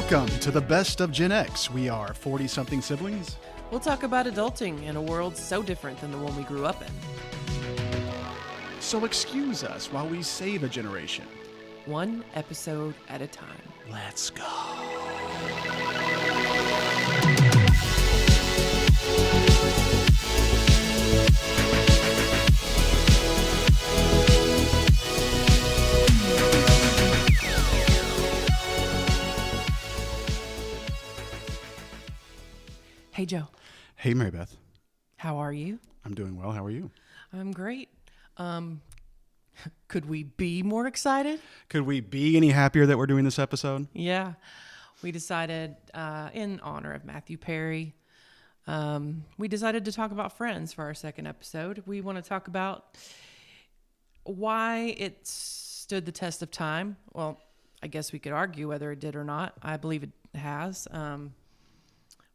Welcome to the best of Gen X. We are 40-something siblings. We'll talk about adulting in a world so different than the one we grew up in. So excuse us while we save a generation. One episode at a time. Let's go. Hey, Joe. Hey, Mary Beth. How are you? I'm doing well. How are you? I'm great. Could we be more excited? Could we be any happier that we're doing this episode? Yeah. We decided, in honor of Matthew Perry, we decided to talk about Friends for our second episode. We want to talk about why it stood the test of time. Well, I guess we could argue whether it did or not. I believe it has.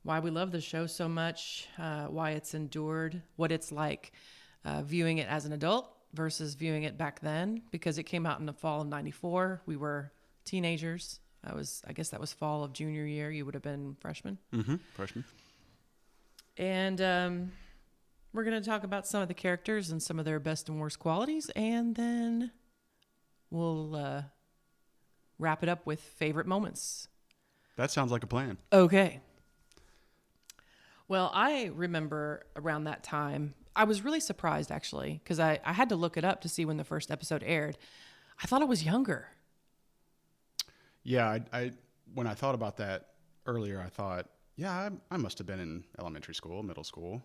Why we love the show so much, why it's endured, what it's like viewing it as an adult versus viewing it back then, because it came out in the fall of '94. We were teenagers. I guess that was fall of junior year. You would have been freshman. Mm-hmm. Freshman. And we're going to talk about some of the characters and some of their best and worst qualities, and then we'll wrap it up with favorite moments. That sounds like a plan. Okay. Well, I remember around that time, I was really surprised actually, because I had to look it up to see when the first episode aired. I thought I was younger. Yeah, I when I thought about that earlier, I thought, yeah, I must have been in elementary school, middle school.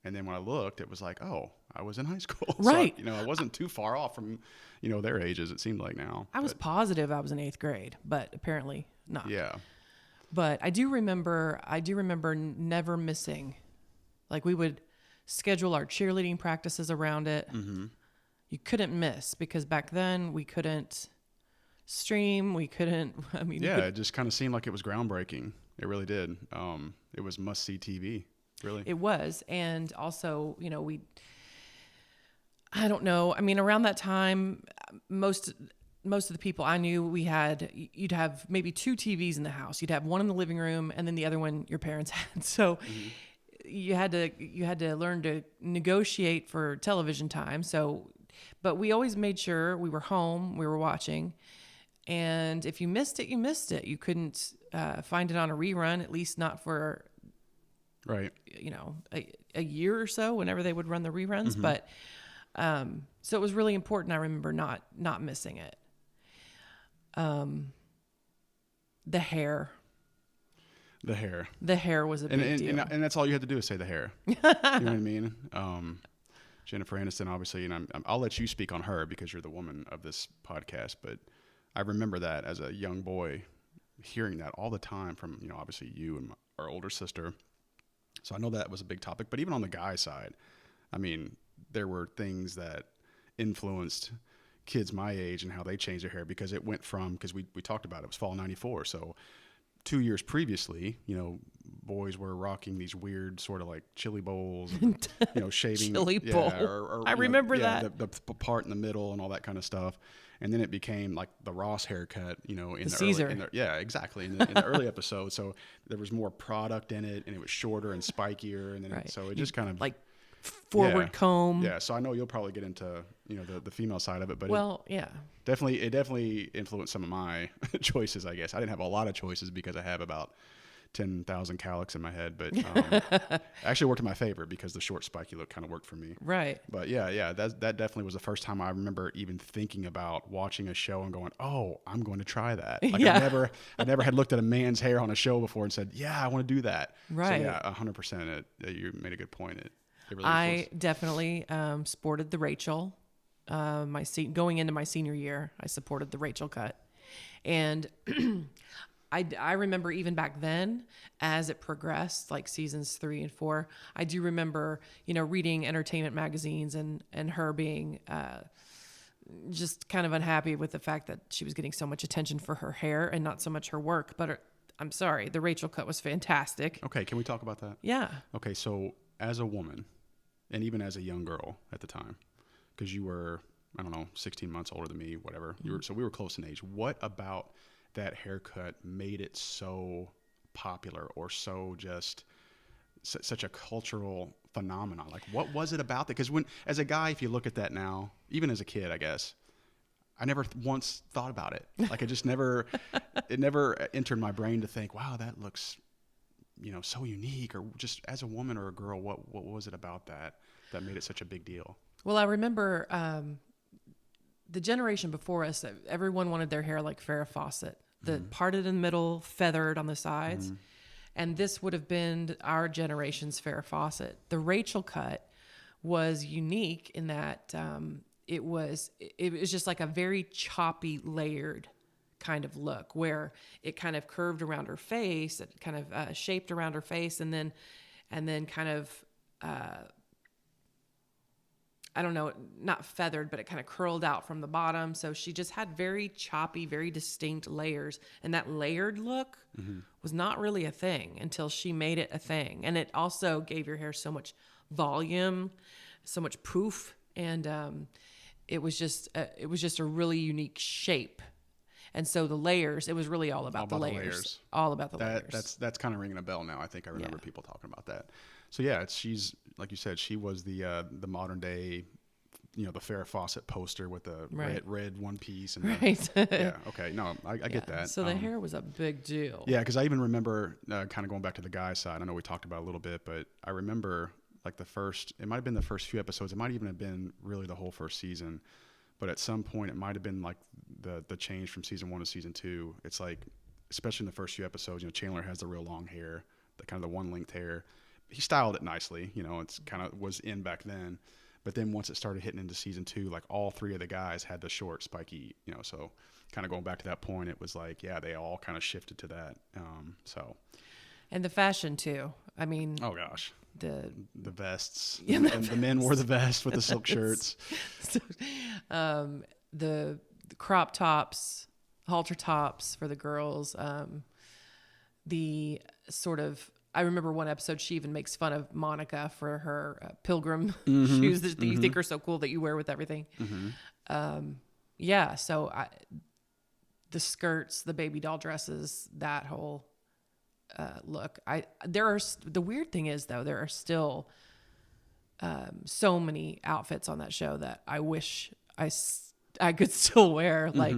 And then when I looked, it was like, oh, I was in high school. Right. So, I wasn't too far off from, their ages, it seemed like now. I was positive I was in 8th grade, but apparently not. Yeah. But I do remember never missing. Like, we would schedule our cheerleading practices around it. Mm-hmm. You couldn't miss, because back then we couldn't stream. We couldn't, it just kind of seemed like it was groundbreaking. It really did. It was must-see TV, really. It was. And also, I don't know. I mean, around that time, most of the people I knew, you'd have maybe 2 TVs in the house. You'd have one in the living room and then the other one your parents had. So you had to learn to negotiate for television time. So, but we always made sure we were home, we were watching. And if you missed it, you missed it. You couldn't find it on a rerun, at least not for, right, a year or so, whenever they would run the reruns. Mm-hmm. But so it was really important. I remember not missing it. The hair. The hair was a big deal. And that's all you had to do is say the hair. You know what I mean? Jennifer Aniston, obviously, and I'll let you speak on her because you're the woman of this podcast, but I remember that as a young boy, hearing that all the time from, obviously you and our older sister. So I know that was a big topic, but even on the guy side, I mean, there were things that influenced kids my age and how they changed their hair, because it went from, because we talked about it was fall '94. So 2 years previously, boys were rocking these weird sort of like chili bowls, and, shaving. Chili bowl. Or I remember that. The part in the middle and all that kind of stuff. And then it became like the Ross haircut, in the Caesar. Exactly. In the early episodes. So there was more product in it, and it was shorter and spikier. And then right. So it just kind of like forward comb. Yeah. So I know you'll probably get into, the female side of it, but it definitely influenced some of my choices, I guess. I didn't have a lot of choices because I have about 10,000 cowlicks in my head, but actually worked in my favor because the short spiky look kind of worked for me. Right. But yeah, that definitely was the first time I remember even thinking about watching a show and going, oh, I'm going to try that. Like I never had looked at a man's hair on a show before and said, yeah, I want to do that. Right. So yeah, 100%. You made a good point. It really I definitely sported the Rachel. Going into my senior year, I supported the Rachel cut. And I remember even back then, as it progressed, like seasons 3 and 4, I do remember, reading entertainment magazines and her being just kind of unhappy with the fact that she was getting so much attention for her hair and not so much her work. But I'm sorry, the Rachel cut was fantastic. Okay, can we talk about that? Yeah. Okay, so as a woman, and even as a young girl at the time, because you were, I don't know, 16 months older than me, whatever. So we were close in age. What about that haircut made it so popular or so just such a cultural phenomenon? Like, what was it about that? Because when, as a guy, if you look at that now, even as a kid, I guess, I never once thought about it. Like, it just never, it never entered my brain to think, wow, that looks, so unique. Or just as a woman or a girl, what was it about that made it such a big deal? Well, I remember the generation before us, everyone wanted their hair like Farrah Fawcett, the parted in the middle, feathered on the sides. And this would have been our generation's Farrah Fawcett. The Rachel cut was unique in that it was just like a very choppy, layered kind of look, where it kind of curved around her face, it kind of shaped around her face, and then kind of I don't know, not feathered, but it kind of curled out from the bottom. So she just had very choppy, very distinct layers. And that layered look was not really a thing until she made it a thing. And it also gave your hair so much volume, so much poof. And it was just a really unique shape. And so the layers, it was really all about the layers. All about the layers. That's kind of ringing a bell now. I think I remember people talking about that. So yeah, she's, like you said, she was the modern day, the Farrah Fawcett poster with the red one piece. And yeah. Okay. No, I get that. So the hair was a big deal. Yeah. Cause I even remember kind of going back to the guy side. I know we talked about it a little bit, but I remember like it might've been the first few episodes. It might even have been really the whole first season, but at some point it might've been like the change from season 1 to season 2. It's like, especially in the first few episodes, Chandler has the real long hair, the kind of the one length hair. He styled it nicely, it's kind of was in back then. But then once it started hitting into season 2, like all 3 of the guys had the short, spiky, so kind of going back to that point, it was like, yeah, they all kind of shifted to that. And the fashion too. I mean, oh gosh, the vests, and the men wore the vest with the silk shirts. The crop tops, halter tops for the girls. The sort of, I remember one episode, she even makes fun of Monica for her pilgrim shoes that you think are so cool that you wear with everything. So the skirts, the baby doll dresses, that whole look. The weird thing is, though, there are still so many outfits on that show that I wish I could still wear. Like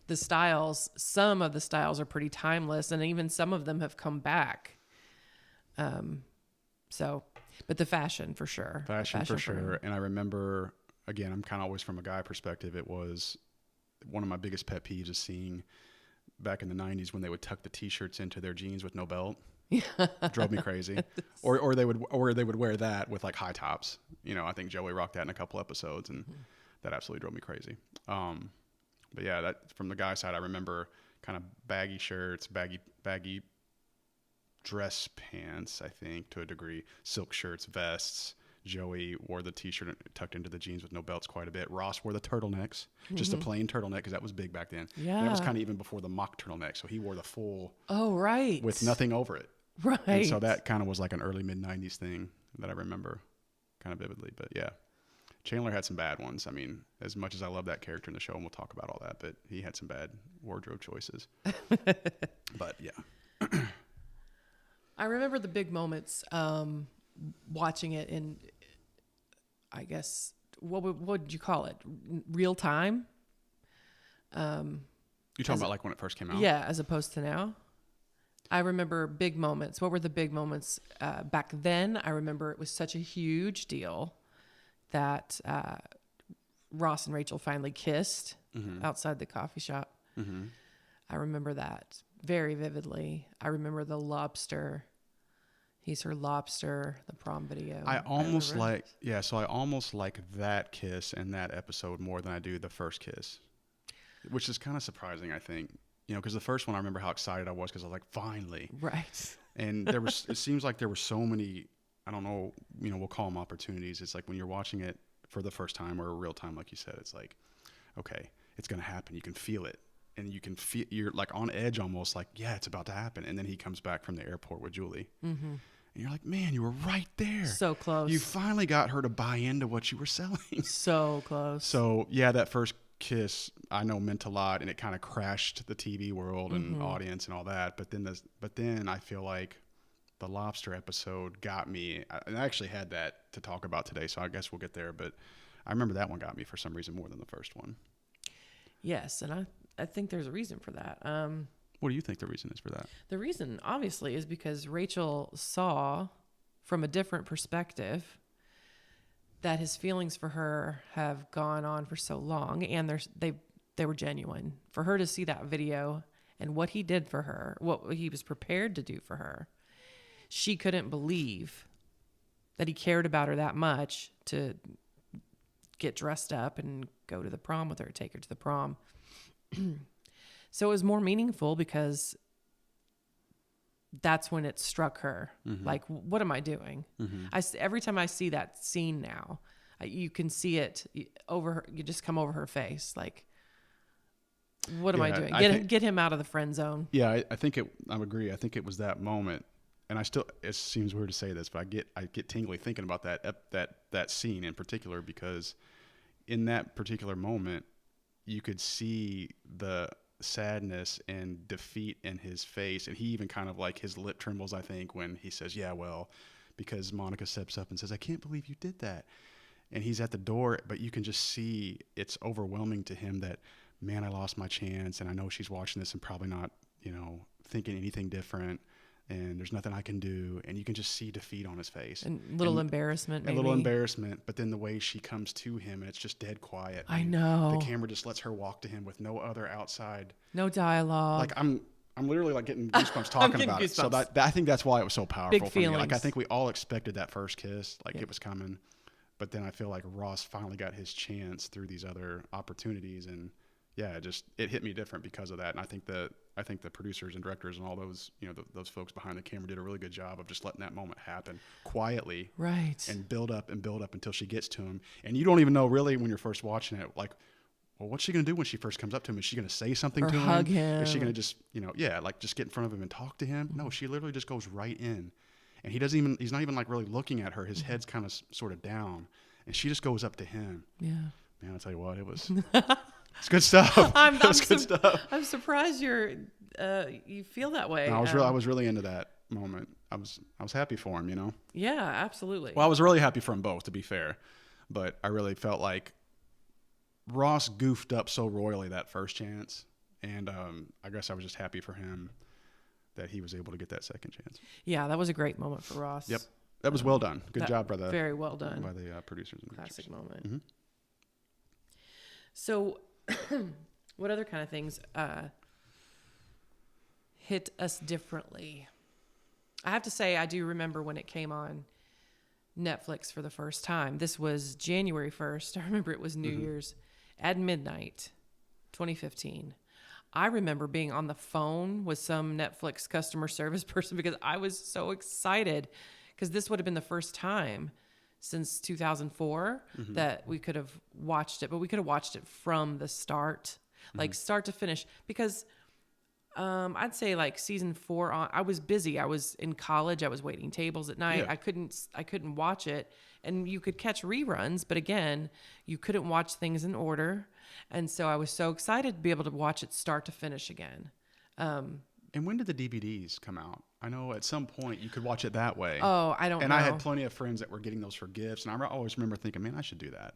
the styles, some of the styles are pretty timeless, and even some of them have come back. But the fashion for sure. Fashion for sure. And I remember, again, I'm kind of always from a guy perspective. It was one of my biggest pet peeves is seeing back in the 90s when they would tuck the t-shirts into their jeans with no belt. Drove me crazy. Or they would wear that with like high tops. I think Joey rocked that in a couple episodes, and that absolutely drove me crazy. But yeah, that from the guy side, I remember kind of baggy shirts, baggy dress pants, I think, to a degree, silk shirts, vests. Joey wore the t-shirt tucked into the jeans with no belts quite a bit. Ross wore the turtlenecks, just a plain turtleneck, because that was big back then. Yeah. And it was kind of even before the mock turtleneck, so he wore the full. Oh, right. With nothing over it. Right. And so that kind of was like an early mid-90s thing that I remember kind of vividly. But yeah, Chandler had some bad ones. I mean, as much as I love that character in the show, and we'll talk about all that, but he had some bad wardrobe choices. But yeah. I remember the big moments watching it in, I guess, what would you call it? Real time? You're talking about like when it first came out? Yeah, as opposed to now. I remember big moments. What were the big moments back then? I remember it was such a huge deal that Ross and Rachel finally kissed outside the coffee shop. I remember that very vividly. I remember the lobster. He's her lobster, the prom video. I almost like that kiss and that episode more than I do the first kiss, which is kind of surprising, I think. Because the first one, I remember how excited I was because I was like, finally. Right. And it seems like there were so many, I don't know, we'll call them opportunities. It's like when you're watching it for the first time or real time, like you said, it's like, okay, it's going to happen. You can feel it. And you can feel, you're like on edge almost, like, yeah, it's about to happen. And then he comes back from the airport with Julie. And you're like, man, you were right there. So close. You finally got her to buy into what you were selling. So close. So, yeah, that first kiss I know meant a lot, and it kind of crashed the TV world and audience and all that. But then I feel like the lobster episode got me, and I actually had that to talk about today, so I guess we'll get there. But I remember that one got me for some reason more than the first one. Yes, and I think there's a reason for that. What do you think the reason is for that? The reason, obviously, is because Rachel saw from a different perspective that his feelings for her have gone on for so long, and they were genuine. For her to see that video and what he did for her, what he was prepared to do for her, she couldn't believe that he cared about her that much to get dressed up and go to the prom with her, take her to the prom. So it was more meaningful because that's when it struck her. Like, what am I doing? Every time I see that scene now, you can see it over her. You just come over her face. Like, what am I doing? Get him out of the friend zone. Yeah, I think I agree. I think it was that moment, and it seems weird to say this, but I get tingly thinking about that scene in particular, because in that particular moment, you could see the sadness and defeat in his face, and he even kind of like his lip trembles, I think, when he says, yeah, well, because Monica steps up and says, I can't believe you did that, and he's at the door, but you can just see it's overwhelming to him that, man, I lost my chance, and I know she's watching this and probably not, thinking anything different, and there's nothing I can do, and you can just see defeat on his face. And embarrassment, maybe. A little embarrassment, but then the way she comes to him, and it's just dead quiet. I know. The camera just lets her walk to him with no other outside. No dialogue. Like, I'm literally like getting goosebumps talking about it. So I think that's why it was so powerful Big for me. feelings. Like, I think we all expected that first kiss, like it was coming. But then I feel like Ross finally got his chance through these other opportunities, and yeah, it hit me different because of that. And I think the producers and directors and all those, those folks behind the camera did a really good job of just letting that moment happen quietly, right, and build up until she gets to him. And you don't even know really when you're first watching it, like, well, what's she gonna do when she first comes up to him? Is she gonna say something or to hug him? Is she gonna just, like just get in front of him and talk to him? No, she literally just goes right in, and he's not even like really looking at her. His head's kind of sort of down, and she just goes up to him. Yeah, man, I'll tell you what, it was. It's good stuff. Good stuff. I'm surprised you feel that way. No, I was really into that moment. I was happy for him, Yeah, absolutely. Well, I was really happy for them both, to be fair, but I really felt like Ross goofed up so royally that first chance, and I guess I was just happy for him that he was able to get that second chance. Yeah, that was a great moment for Ross. Yep, that was well done. Good job, brother. Very well done by the producers. And classic directors. moment. Mm-hmm. So, what other kind of things hit us differently? I have to say, I do remember when it came on Netflix for the first time. This was January 1st. I remember it was New Year's at midnight, 2015. I remember being on the phone with some Netflix customer service person because I was so excited, because this would have been the first time since 2004 that we could have watched it, but we could have watched it from the start, like start to finish, because I'd say like season 4 on, I was busy. I was in college. I was waiting tables at night. Yeah. I couldn't watch it, and you could catch reruns, but again, you couldn't watch things in order. And so I was so excited to be able to watch it start to finish again. And when did the DVDs come out? I know at some point you could watch it that way. Oh, I don't know. And I had plenty of friends that were getting those for gifts, and I always remember thinking, man, I should do that.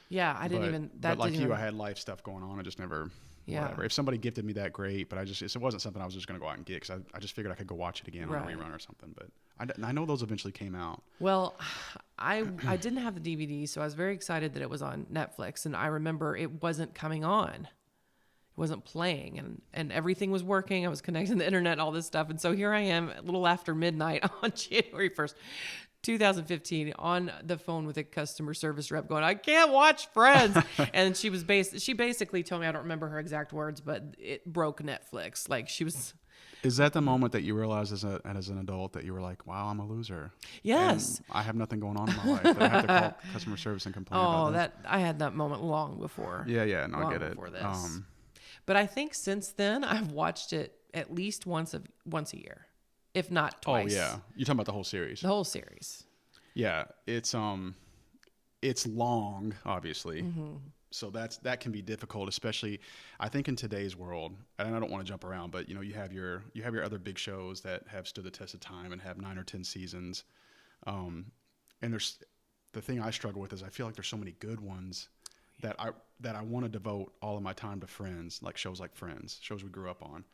Yeah, I didn't even. That but like didn't you, even, I had life stuff going on. I just never. Yeah. Whatever. If somebody gifted me that, great. But it wasn't something I was just going to go out and get, because I just figured I could go watch it again on a rerun or something. But I know those eventually came out. Well, I didn't have the DVD, so I was very excited that it was on Netflix, and I remember it wasn't coming on. It wasn't playing, and everything was working. I was connecting the internet, all this stuff. And so here I am a little after midnight on January 1st, 2015, on the phone with a customer service rep going, I can't watch Friends. And she basically told me, I don't remember her exact words, but it broke Netflix. Like, she was. Is that the moment that you realized as an adult that you were like, wow, I'm a loser? Yes. And I have nothing going on in my life, but I have to call customer service and complain about this. I had that moment long before. Yeah, no, I get it. Before this. But I think since then I've watched it at least once a year, if not twice. Oh yeah, you're talking about the whole series. The whole series. Yeah, it's long, obviously, So that can be difficult, especially I think in today's world. And I don't want to jump around, but you have your other big shows that have stood the test of time and have 9 or 10 seasons. And there's the thing I struggle with is I feel like there's so many good ones that I want to devote all of my time to Friends, like shows like Friends, shows we grew up on.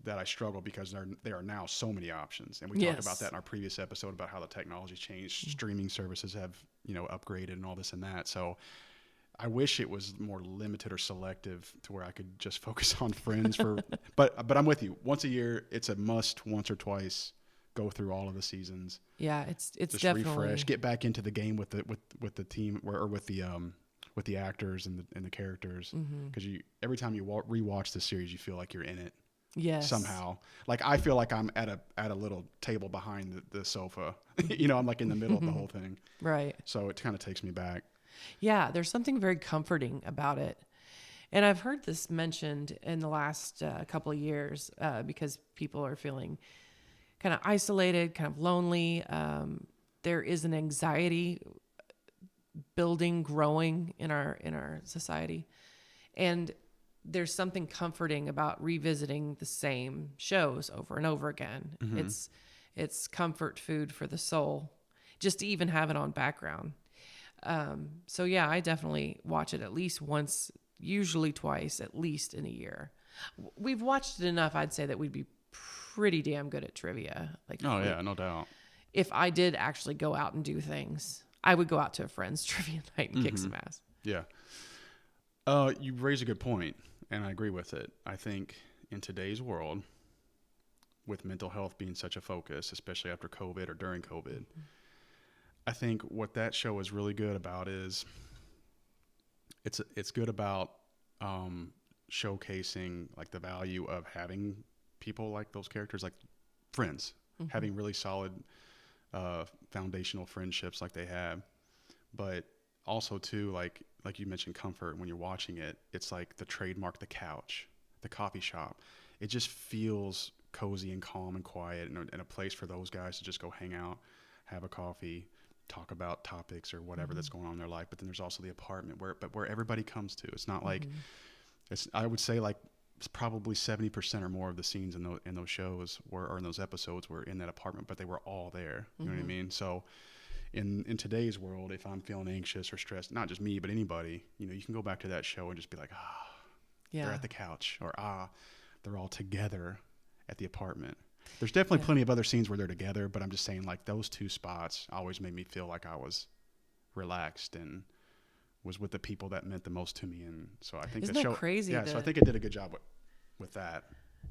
That I struggle because there are now so many options, and we talked about that in our previous episode about how the technology changed, streaming services have upgraded and all this and that. So I wish it was more limited or selective to where I could just focus on Friends but I'm with you. Once a year, it's a must. Once or twice, go through all of the seasons. Yeah, it's just definitely refresh, get back into the game with the team or with the actors and the characters, because every time you rewatch the series, you feel like you're in it. Yes. Somehow. Like I feel like I'm at a little table behind the sofa. I'm like in the middle of the whole thing. Right. So it kind of takes me back. Yeah, there's something very comforting about it. And I've heard this mentioned in the last couple of years because people are feeling kind of isolated, kind of lonely. There is an anxiety building, growing in our society. And there's something comforting about revisiting the same shows over and over again. It's comfort food for the soul, just to even have it on background. So yeah, I definitely watch it at least once, usually twice, at least in a year. We've watched it enough, I'd say, that we'd be pretty damn good at trivia. Like, yeah, no doubt. If I did actually go out and do things, I would go out to a friend's trivia night and kick some ass. Yeah. You raise a good point, and I agree with it. I think in today's world, with mental health being such a focus, especially after COVID or during COVID, I think what that show is really good about is it's good about showcasing like the value of having people like those characters, like friends, having really solid foundational friendships like they have, but also too, like you mentioned, comfort. When you're watching it, it's like the trademark, the couch, the coffee shop. It just feels cozy and calm and quiet, and a place for those guys to just go hang out, have a coffee, talk about topics or whatever that's going on in their life. But then there's also the apartment where everybody comes to. It's not like I would say like it's probably 70% or more of the scenes in those shows or in those episodes were in that apartment, but they were all there. You know what I mean? So in today's world, if I'm feeling anxious or stressed, not just me, but anybody, you can go back to that show and just be like, they're at the couch, or they're all together at the apartment. There's definitely plenty of other scenes where they're together, but I'm just saying like those two spots always made me feel like I was relaxed and was with the people that meant the most to me. And so I think Isn't the that show, crazy? so I think it did a good job with that.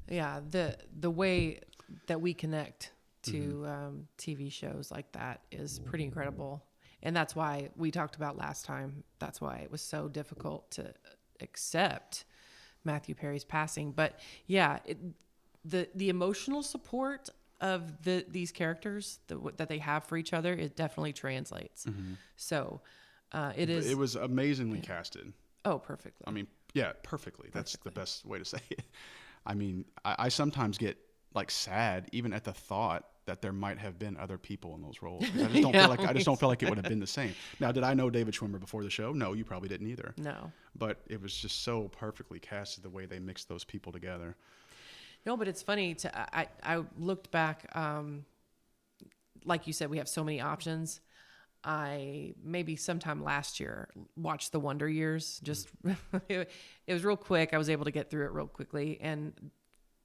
Yeah, the way that we connect to TV shows like that is pretty incredible. And that's why we talked about last time. That's why it was so difficult to accept Matthew Perry's passing. But yeah, the emotional support of these characters that they have for each other, it definitely translates. So it was amazingly casted. Oh, perfectly. I mean, yeah, perfectly. That's the best way to say it. I mean, I sometimes get like sad even at the thought that there might have been other people in those roles. I just don't feel like it would have been the same. Now, did I know David Schwimmer before the show? No, you probably didn't either. No. But it was just so perfectly casted the way they mixed those people together. No, but it's funny I looked back, like you said, we have so many options. I maybe sometime last year watched The Wonder Years. Just it was real quick. I was able to get through it real quickly and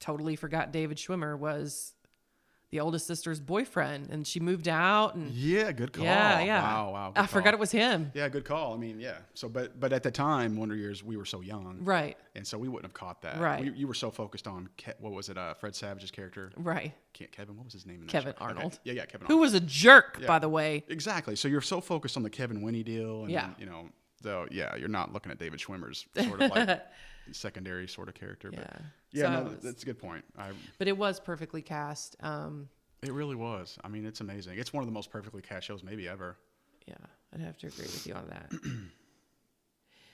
totally forgot David Schwimmer was the oldest sister's boyfriend, and she moved out. And yeah, good call. Yeah. Wow. I forgot it was him. Yeah, good call. I mean, yeah. So, but at the time, Wonder Years, we were so young, right? And so we wouldn't have caught that, right? You were so focused on what was it? Fred Savage's character, right? Kevin. What was his name in that Kevin show? Arnold. Okay. Yeah, Kevin Arnold. Who was a jerk, by the way. Exactly. So you're so focused on the Kevin Winnie deal, and you're not looking at David Schwimmer's sort of like secondary sort of character. Yeah. But yeah, so that's a good point. But it was perfectly cast. It really was. I mean, it's amazing. It's one of the most perfectly cast shows maybe ever. Yeah, I'd have to agree with you on that.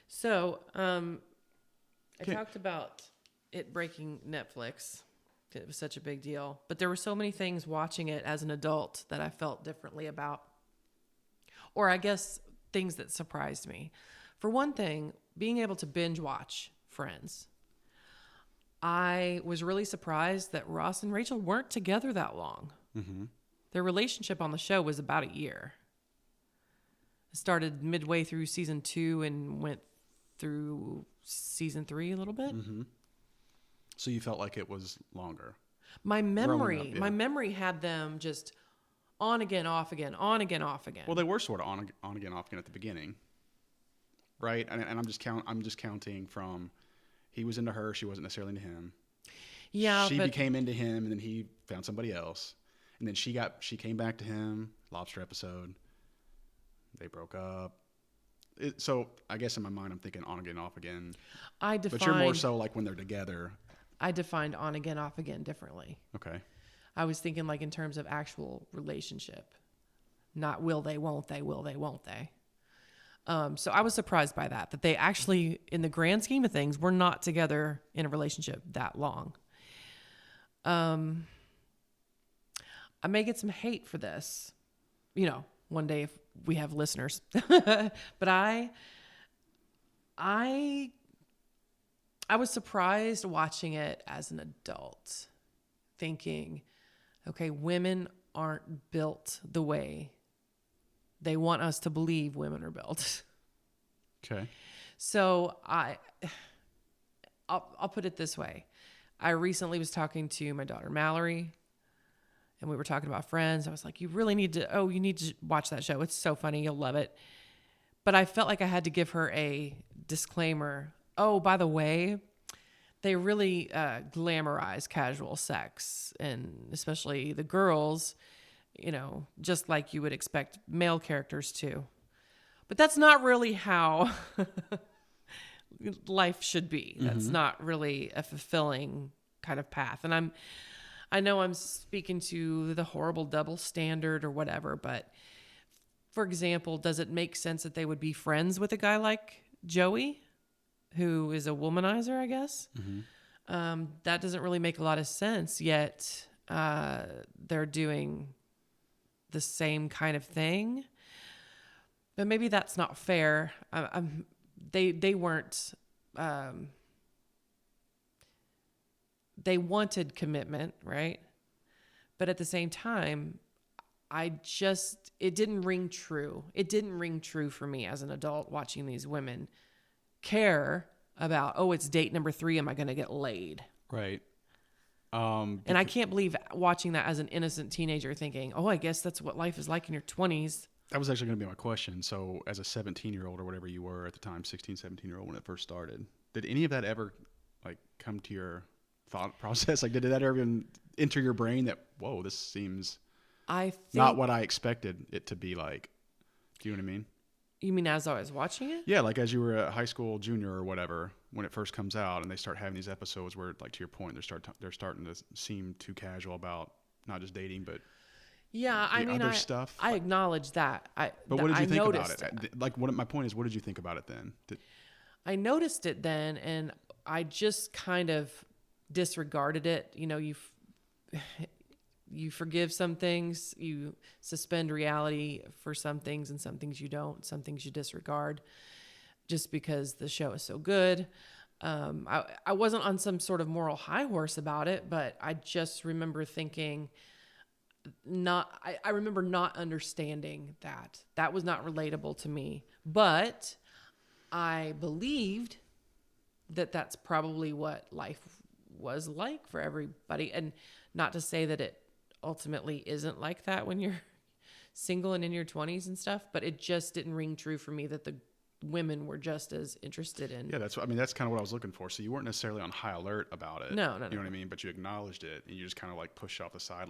So, I talked about it breaking Netflix. It was such a big deal. But there were so many things watching it as an adult that I felt differently about. Or I guess things that surprised me. For one thing, being able to binge watch Friends, I was really surprised that Ross and Rachel weren't together that long. Mm-hmm. Their relationship on the show was about a year. It started midway through season 2 and went through season 3 a little bit. Mm-hmm. So you felt like it was longer. My Growing up, yeah. memory had them just on again, off again, on again, off again. Well, they were sort of on again, off again at the beginning, right? And I'm just counting from he was into her, she wasn't necessarily into him. Yeah, she became into him, and then he found somebody else, and then she came back to him. Lobster episode, they broke up. So I guess in my mind, I'm thinking on again, off again. But you're more so like when they're together. I defined on again, off again differently. Okay. I was thinking like in terms of actual relationship, not will they, won't they, will they, won't they. So I was surprised by that they actually, in the grand scheme of things, were not together in a relationship that long. I may get some hate for this, one day if we have listeners, but I was surprised watching it as an adult, thinking, okay, women aren't built the way they want us to believe women are built. Okay. So I'll put it this way. I recently was talking to my daughter Mallory, and we were talking about Friends. I was like, you need to watch that show. It's so funny. You'll love it. But I felt like I had to give her a disclaimer. Oh, by the way, they really glamorize casual sex, and especially the girls, just like you would expect male characters to. But that's not really how life should be. That's not really a fulfilling kind of path. And I know I'm speaking to the horrible double standard or whatever, but for example, does it make sense that they would be friends with a guy like Joey, who is a womanizer, I guess? Mm-hmm. That doesn't really make a lot of sense, yet they're doing the same kind of thing. But maybe that's not fair. They weren't... they wanted commitment, right? But at the same time, it didn't ring true. It didn't ring true for me as an adult watching these women care about, it's date number 3. Am I going to get laid? Right. And I can't believe watching that as an innocent teenager thinking, I guess that's what life is like in your 20s. That was actually going to be my question. So as a 17-year-old or whatever you were at the time, 16, 17-year-old when it first started, did any of that ever come to your thought process? Did that ever even enter your brain that, whoa, this seems not what I expected it to be like? Do you know what I mean? You mean as I was watching it? Yeah, as you were a high school junior or whatever, when it first comes out and they start having these episodes where, to your point, they're starting to seem too casual about not just dating, but other stuff. I acknowledge that. But what did you think about it? My point is, what did you think about it then? I noticed it then, and I just kind of disregarded it. You forgive some things, you suspend reality for some things, and some things you don't. Some things you disregard just because the show is so good. I wasn't on some sort of moral high horse about it, but I just remember thinking I remember not understanding that was not relatable to me, but I believed that that's probably what life was like for everybody. And not to say that it ultimately isn't like that when you're single and in your 20s and stuff, but it just didn't ring true for me that the women were just as interested in. Yeah, that's kind of what I was looking for. So you weren't necessarily on high alert about it. No. You know what I mean? But you acknowledged it, and you just kind of pushed off the side.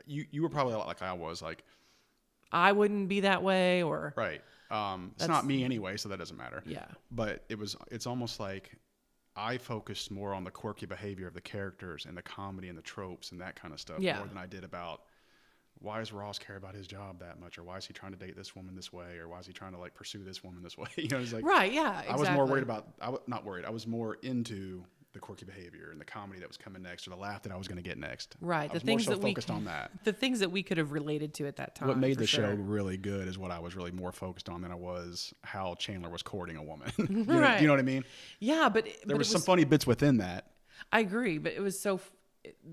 You were probably a lot like I was. I wouldn't be that way, or right. It's not me anyway, so that doesn't matter. Yeah. But it's almost like I focused more on the quirky behavior of the characters and the comedy and the tropes and that kind of stuff more than I did about why does Ross care about his job that much, or why is he trying to date this woman this way, or why is he trying to pursue this woman this way? It's right, yeah, exactly. I was more worried about. I was more into the quirky behavior and the comedy that was coming next, or the laugh that I was going to get next. Right. I was more so focused on that. The things that we could have related to at that time. What made for the sure. show really good is what I was really more focused on than I was how Chandler was courting a woman. Do you Right. know what I mean? Yeah, but There was some funny bits within that. I agree, but it was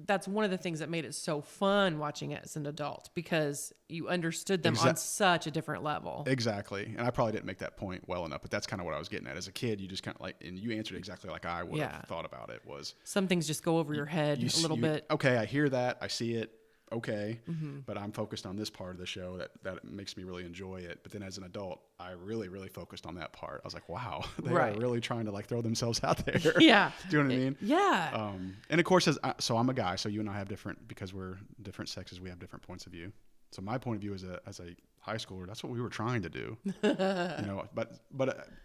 that's one of the things that made it so fun watching it as an adult, because you understood them on such a different level. Exactly. And I probably didn't make that point well enough, but that's kind of what I was getting at. As a kid, you just kind of like, and you answered exactly like I would have thought about it, was some things just go over your head a little bit. Okay, I hear that. I see it. Okay. But I'm focused on this part of the show that makes me really enjoy it. But then as an adult, I really, really focused on that part. I was like, wow, they are really trying to like throw themselves out there. Yeah. Do you know what I mean? Yeah. And of course, so I'm a guy, so you and I have different, because we're different sexes, we have different points of view. So my point of view as a high schooler, that's what we were trying to do. But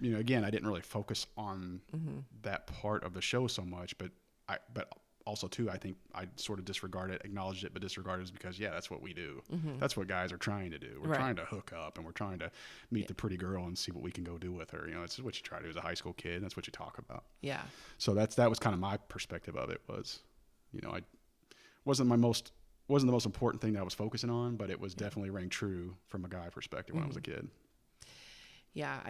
again, I didn't really focus on that part of the show so much, but also too, I think I sort of disregarded, acknowledged it, but disregarded it because that's what we do. That's what guys are trying to do. We're trying to hook up, and we're trying to meet the pretty girl and see what we can go do with her. It's what you try to do as a high school kid. That's what you talk about. Yeah. So that was kind of my perspective of it. Was, I wasn't the most important thing that I was focusing on, but it was definitely rang true from a guy perspective when I was a kid. Yeah,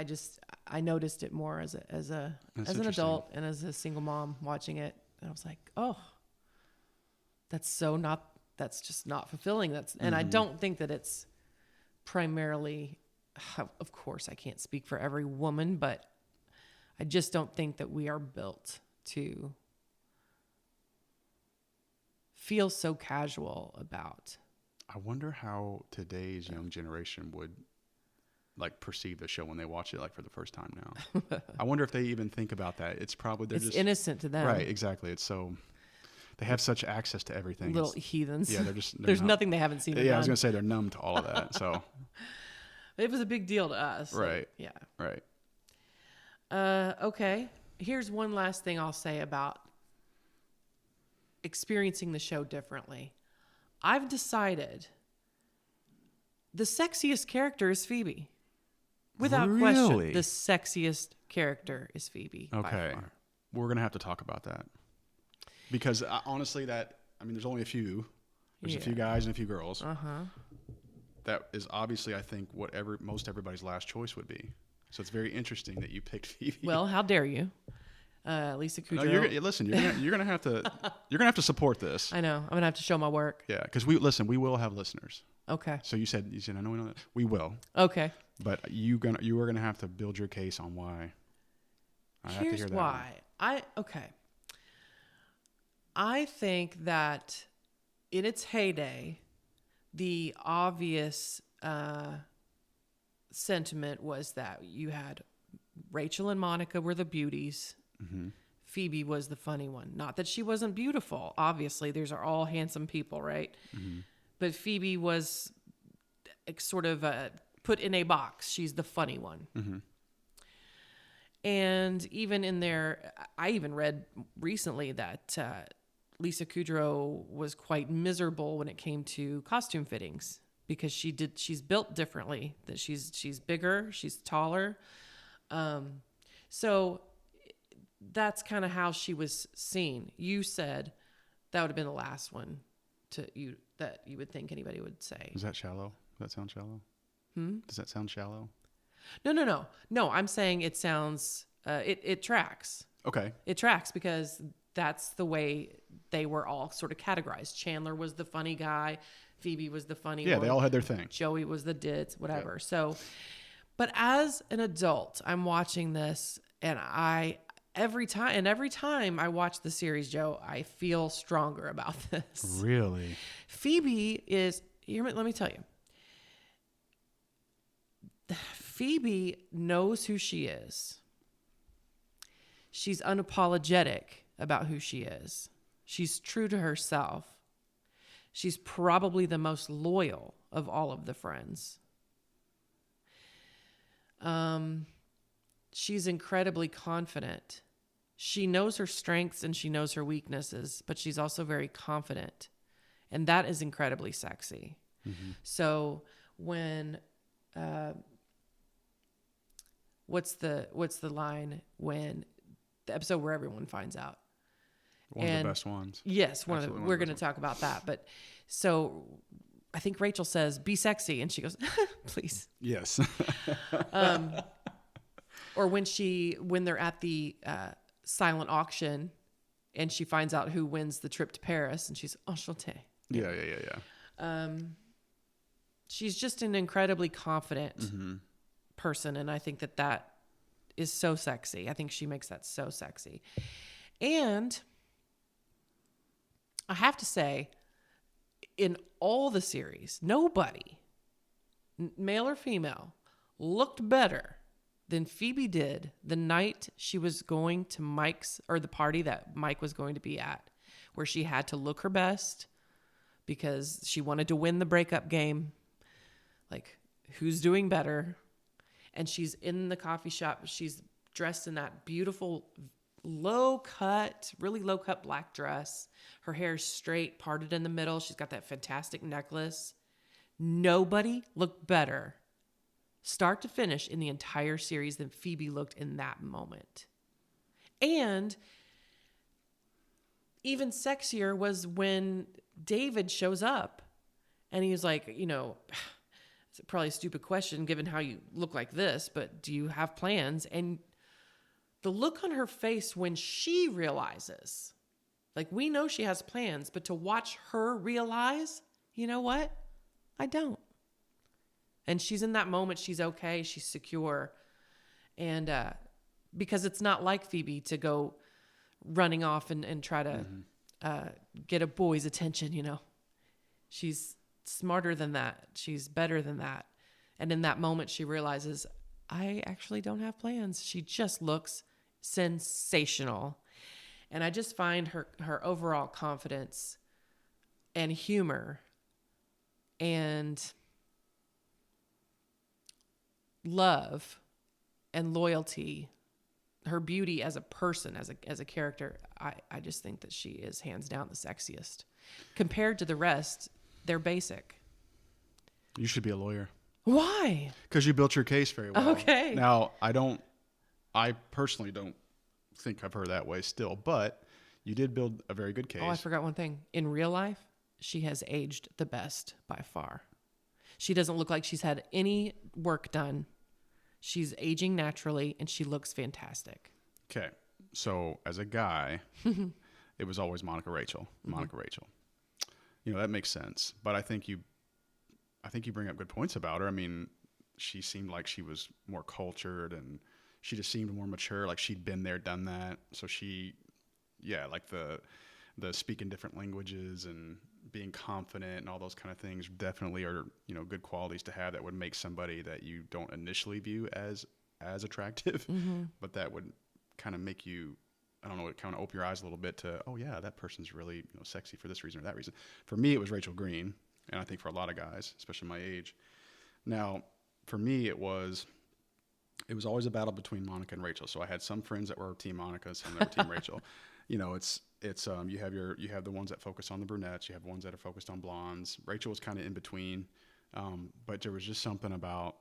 I noticed it more as an adult and as a single mom watching it, and I was like, oh, that's just not fulfilling. And I don't think that it's primarily, of course, I can't speak for every woman, but I just don't think that we are built to feel so casual about. I wonder how today's young generation would like perceive the show when they watch it like for the first time now. I wonder if they even think about that. It's probably It's just innocent to them. Right, exactly. It's so they have such access to everything. Little heathens. Yeah, there's nothing they haven't seen. Yeah, I was gonna say they're numb to all of that. So it was a big deal to us. Right. Yeah. Right. Okay. Here's one last thing I'll say about experiencing the show differently. I've decided the sexiest character is Phoebe. Without question, the sexiest character is Phoebe. Okay. By far. We're going to have to talk about that. Because honestly, there's only a few. There's a few guys and a few girls. That is obviously, I think, what most everybody's last choice would be. So it's very interesting that you picked Phoebe. Well, how dare you? Lisa Kudrow. No, listen, you're gonna have to support this. I know. I'm gonna have to show my work. Yeah, because we will have listeners. Okay. So you said I know we know that. We will. Okay. But you are gonna have to build your case on why. Here's why. I think that in its heyday, the obvious sentiment was that you had Rachel and Monica were the beauties. Phoebe was the funny one. Not that she wasn't beautiful. Obviously, these are all handsome people, right? But Phoebe was sort of put in a box. She's the funny one. And even in there, I even read recently that Lisa Kudrow was quite miserable when it came to costume fittings because she's built differently. That she's bigger, she's taller. So that's kind of how she was seen. You said that would have been the last one that you would think anybody would say. Is that shallow? Does that sound shallow? Does that sound shallow? No. I'm saying it sounds. It tracks. Okay. It tracks because that's the way they were all sort of categorized. Chandler was the funny guy. Phoebe was the funny one. Yeah, they all had their thing. Joey was the ditz, whatever. Yeah. So, but as an adult, I'm watching this, and every time I watch the series, Joe, I feel stronger about this. Really? Phoebe is. Let me tell you. Phoebe knows who she is. She's unapologetic about who she is. She's true to herself. She's probably the most loyal of all of the friends. She's incredibly confident. She knows her strengths and she knows her weaknesses, but she's also very confident. And that is incredibly sexy. So when... what's the line when the episode where everyone finds out One of the best ones. Yes, Absolutely we're going to talk about that. But so I think Rachel says, "Be sexy," and she goes, "Please." Yes. Or when they're at the silent auction, and she finds out who wins the trip to Paris, and she's enchanté. Yeah. She's just an incredibly confident person, and I think that is so sexy. I think she makes that so sexy. And I have to say, in all the series, nobody, male or female, looked better than Phoebe did the night she was going to the party that Mike was going to be at, where she had to look her best because she wanted to win the breakup game. Like, who's doing better? And she's in the coffee shop. She's dressed in that beautiful really low cut black dress. Her hair's straight, parted in the middle. She's got that fantastic necklace. Nobody looked better, start to finish, in the entire series than Phoebe looked in that moment. And even sexier was when David shows up and he was like, it's probably a stupid question given how you look like this, but do you have plans? And the look on her face when she realizes, like, we know she has plans, but to watch her realize, you know what? I don't. And she's in that moment. She's okay. She's secure. And because it's not like Phoebe to go running off and try to get a boy's attention, She's smarter than that. She's better than that. And in that moment, she realizes, I actually don't have plans. She just looks sensational. And I just find her overall confidence and humor and love and loyalty, her beauty as a person, as a character, I just think that she is hands down the sexiest. Compared to the rest, they're basic. You should be a lawyer. Why? Because you built your case very well. Okay. Now, I personally don't think of her that way still, but you did build a very good case. Oh, I forgot one thing. In real life, she has aged the best by far. She doesn't look like she's had any work done. She's aging naturally, and she looks fantastic. Okay. So as a guy, it was always Monica Rachel. Rachel. That makes sense. But I think you bring up good points about her. I mean, she seemed like she was more cultured, and she just seemed more mature, like she'd been there, done that. So like the speaking different languages and being confident and all those kind of things definitely are, good qualities to have that would make somebody that you don't initially view as attractive, but that would kind of make you, I don't know, kind of open your eyes a little bit to, oh yeah, that person's really, sexy for this reason or that reason. For me, it was Rachel Green. And I think for a lot of guys, especially my age. Now, for me, it was always a battle between Monica and Rachel. So I had some friends that were Team Monica, some that were Team Rachel. It's you have the ones that focus on the brunettes, you have ones that are focused on blondes. Rachel was kind of in between, but there was just something about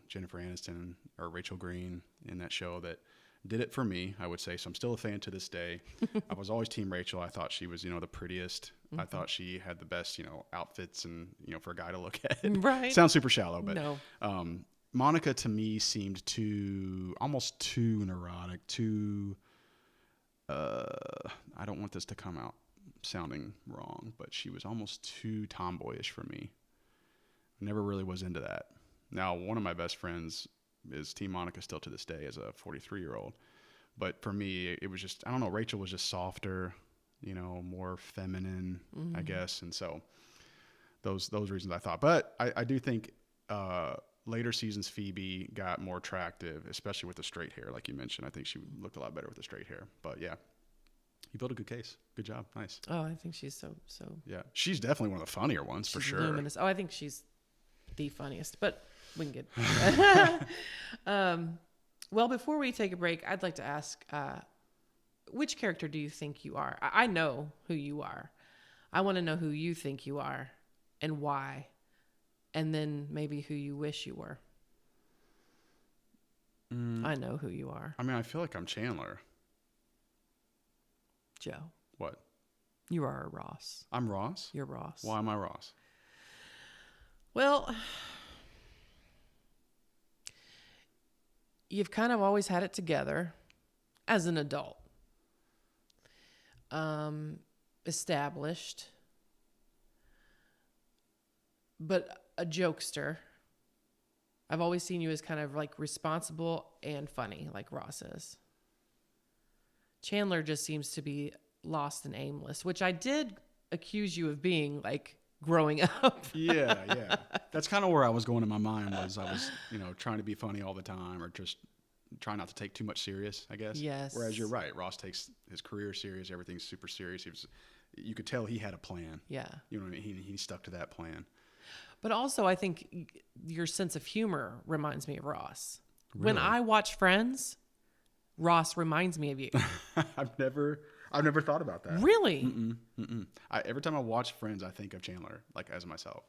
Jennifer Aniston or Rachel Green in that show that did it for me, I would say. So I'm still a fan to this day. I was always Team Rachel. I thought she was, the prettiest. I thought she had the best, outfits and, for a guy to look at. Right. Sounds super shallow, but no. Monica to me seemed almost too neurotic, too, I don't want this to come out sounding wrong, but she was almost too tomboyish for me. Never really was into that. Now, one of my best friends is Team Monica still to this day as a 43-year-old. But for me, it was just, I don't know, Rachel was just softer, more feminine, I guess. And so those reasons I thought. But I do think later seasons Phoebe got more attractive, especially with the straight hair, like you mentioned. I think she looked a lot better with the straight hair. But yeah, you built a good case. Good job. Nice. Oh, I think she's so. Yeah, she's definitely one of the funnier ones for sure. Luminous. Oh, I think she's the funniest. But we can get. Well, before we take a break, I'd like to ask, which character do you think you are? I know who you are. I want to know who you think you are and why. And then maybe who you wish you were. I know who you are. I mean, I feel like I'm Chandler. Joe. What? You are a Ross. I'm Ross? You're Ross. Why am I Ross? Well, you've kind of always had it together as an adult. Established, but a jokester. I've always seen you as kind of like responsible and funny, like Ross is. Chandler just seems to be lost and aimless, which I did accuse you of being like growing up. Yeah. That's kind of where I was going in my mind was I was, trying to be funny all the time or just trying not to take too much serious, I guess. Yes. Whereas you're right. Ross takes his career serious. Everything's super serious. You could tell he had a plan. Yeah. You know what I mean? He stuck to that plan. But also, I think your sense of humor reminds me of Ross. Really? When I watch Friends, Ross reminds me of you. I've never thought about that. Really? Every time I watch Friends, I think of Chandler, like as myself.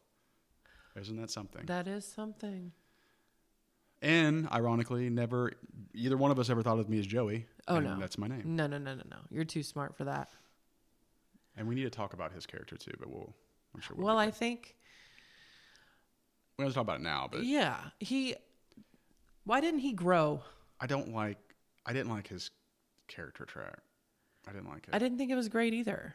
Isn't that something? That is something. And ironically, never either one of us ever thought of me as Joey. Oh, and no. That's my name. No. You're too smart for that. And we need to talk about his character too, but I'm sure we'll. Well, I think. We don't talk about it now, but Yeah. Why didn't he grow? I didn't like his character track. I didn't like it. I didn't think it was great either.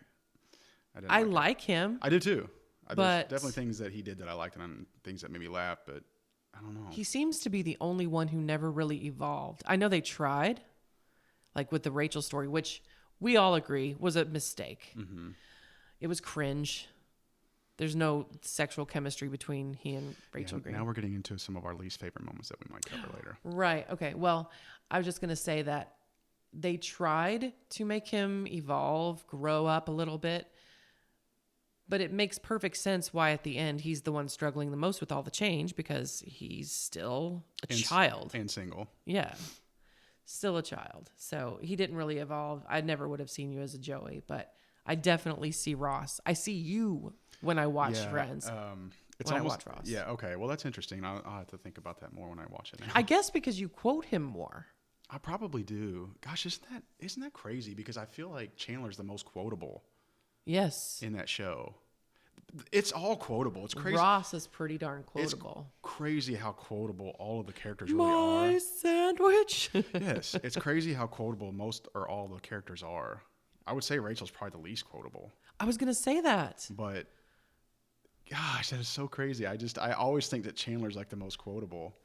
I I like him. I did too. There's But- definitely things that he did that I liked and things that made me laugh, but I don't know. He seems to be the only one who never really evolved. I know they tried, like with the Rachel story, which we all agree was a mistake. Mm-hmm. It was cringe. There's no sexual chemistry between he and Rachel Green. Now we're getting into some of our least favorite moments that we might cover later. Right. Okay. Well, I was just going to say that they tried to make him evolve, grow up a little bit, but it makes perfect sense why at the end he's the one struggling the most with all the change because he's still a child. And single. Yeah. Still a child. So he didn't really evolve. I never would have seen you as a Joey, but I definitely see Ross. I see you when I watch Friends. It's when almost, I watch Ross. Yeah, okay. Well, that's interesting. I'll have to think about that more when I watch it now. I guess because you quote him more. I probably do. Gosh, isn't that crazy? Because I feel like Chandler's the most quotable Yes. in that show. It's all quotable. It's crazy. Ross is pretty darn It's quotable. crazy how quotable all of the characters really My are. sandwich. Yes, it's crazy how quotable most or all the characters are. I would say Rachel's probably the least quotable, I was going to say that. but gosh, that is so crazy. I always think that Chandler's like the most quotable.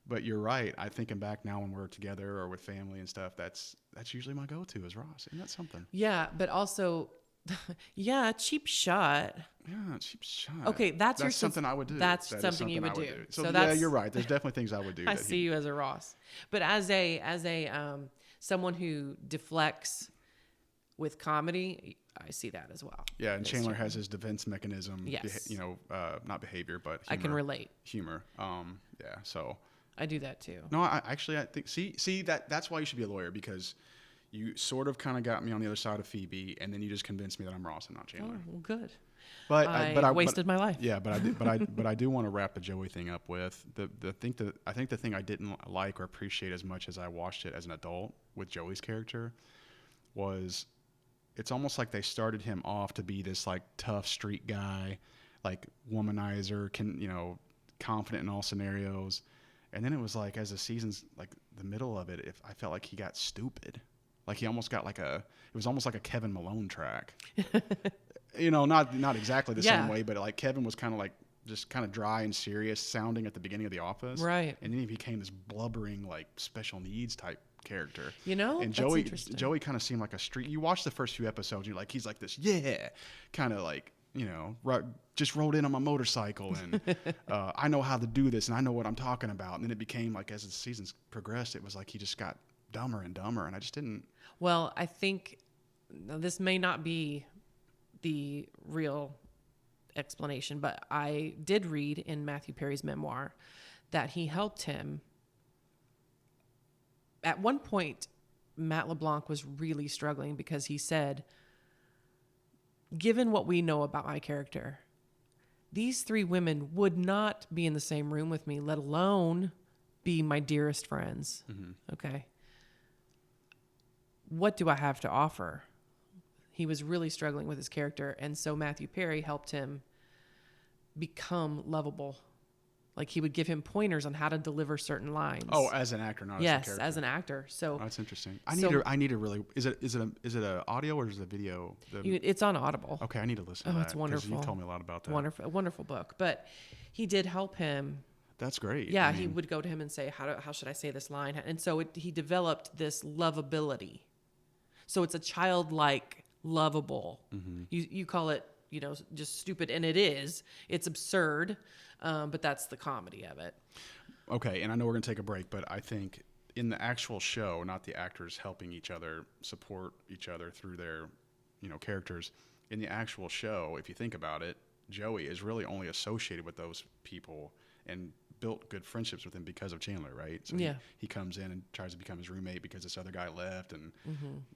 But you're right. I thinking back now when we're together or with family and stuff, that's usually my go-to is Ross. Isn't that something? Yeah, but also, yeah, cheap shot. Yeah, cheap shot. Okay, that's your something I would do. That's That is something you would I do. So, So yeah, that's- you're right. There's definitely things I would do. I that see you as a Ross, but as a someone who deflects with comedy, I see that as well. Yeah, and It's Chandler true. has his defense mechanism. Yes. Not behavior, but humor. I can relate. Humor. Yeah. So I do that too. no, I think see that's why you should be a lawyer because you sort of kind of got me on the other side of Phoebe, and then you just convinced me that I'm Ross and not Oh, Chandler. well, good. But I wasted my life. Yeah, but I do want to wrap the Joey thing up with I think the thing I didn't like or appreciate as much as I watched it as an adult with Joey's character was it's almost like they started him off to be this like tough street guy, like womanizer, confident in all scenarios, and then it was like as the seasons like the middle of it, if I felt like he got stupid, like he almost got it was almost like a Kevin Malone track. Not exactly the same way, but like Kevin was kind of like just kind of dry and serious sounding at the beginning of The Office. Right. And then he became this blubbering, like special needs type character. And that's Joey, interesting. Joey kind of seemed like a street. You watch the first few episodes, you're like, he's like this, kind of like, just rode in on my motorcycle and I know how to do this and I know what I'm talking about. And then it became like, as the seasons progressed, it was like he just got dumber and dumber. And I just didn't. Well, I think this may not be the real explanation, but I did read in Matthew Perry's memoir that he helped him. At one point, Matt LeBlanc was really struggling because he said, given what we know about my character, these three women would not be in the same room with me, let alone be my dearest friends. Mm-hmm. Okay. What do I have to offer? He was really struggling with his character. And so Matthew Perry helped him become lovable. Like he would give him pointers on how to deliver certain lines. Oh, as an actor, not as a yes, character. as an actor. So Oh, that's interesting. I need to really. Is it a audio or is it a video? it's on Audible. Okay, I need to listen to that. Oh, it's wonderful. You told me a lot about that. A wonderful book. But he did help him. That's great. Yeah, he would go to him and say, how should I say this line? And so he developed this lovability. So it's a childlike lovable. Mm-hmm. You call it, just stupid, and it is. It's absurd, but that's the comedy of it. Okay, and I know we're going to take a break, but I think in the actual show, not the actors helping each other, support each other through their, characters, in the actual show, if you think about it, Joey is really only associated with those people and built good friendships with him because of Chandler, right? So yeah. he comes in and tries to become his roommate because this other guy left, and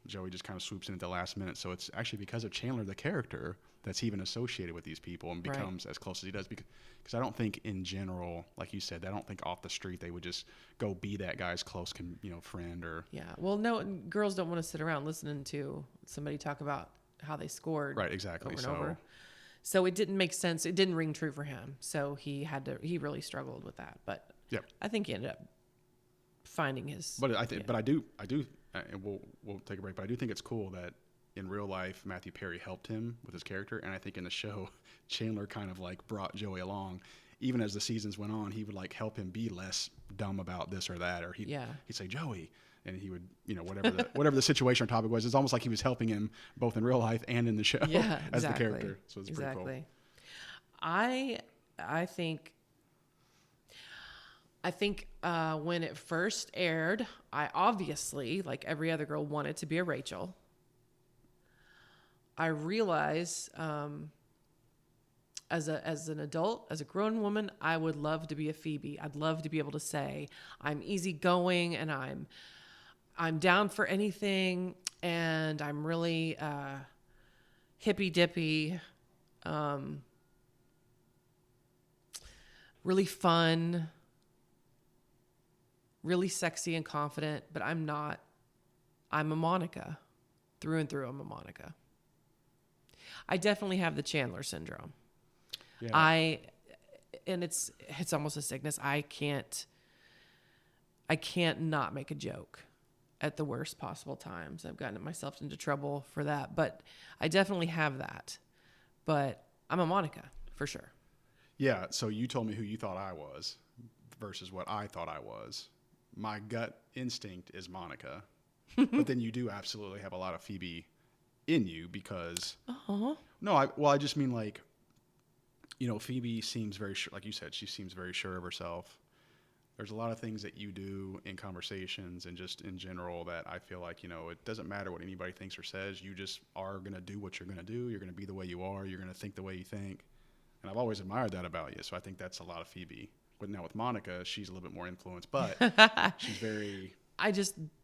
Joey just kind of swoops in at the last minute. So it's actually because of Chandler, the character, that's even associated with these people and becomes as close as he does. Because I don't think in general, like you said, I don't think off the street they would just go be that guy's close, friend or. Yeah. Well, no, girls don't want to sit around listening to somebody talk about how they scored. Right. Exactly. Over and over. So it didn't make sense. It didn't ring true for him. So he really struggled with that. But yep. I think he ended up finding his. But I do, and we'll take a break. But I do think it's cool that in real life Matthew Perry helped him with his character, and I think in the show Chandler kind of like brought Joey along. Even as the seasons went on, he would like help him be less dumb about this or that, or he'd say, Joey. And he would, whatever the situation or topic was, it's almost like he was helping him both in real life and in the show as the character. So it's pretty cool. I think when it first aired, I obviously, like every other girl, wanted to be a Rachel. I realize as an adult, as a grown woman, I would love to be a Phoebe. I'd love to be able to say I'm easygoing and I'm down for anything, and I'm really hippy dippy, really fun, really sexy and confident. But I'm not. I'm a Monica, through and through. I'm a Monica. I definitely have the Chandler syndrome. Yeah. And it's almost a sickness. I can't not make a joke at the worst possible times. I've gotten myself into trouble for that, but I definitely have that. But I'm a Monica for sure. Yeah. So you told me who you thought I was versus what I thought I was. My gut instinct is Monica, but then you do absolutely have a lot of Phoebe in you because no, I just mean like, Phoebe seems very sure, like you said, she seems very sure of herself. There's a lot of things that you do in conversations and just in general that I feel like, it doesn't matter what anybody thinks or says. You just are going to do what you're going to do. You're going to be the way you are. You're going to think the way you think. And I've always admired that about you. So I think that's a lot of Phoebe. But now with Monica, she's a little bit more influenced, but she's very...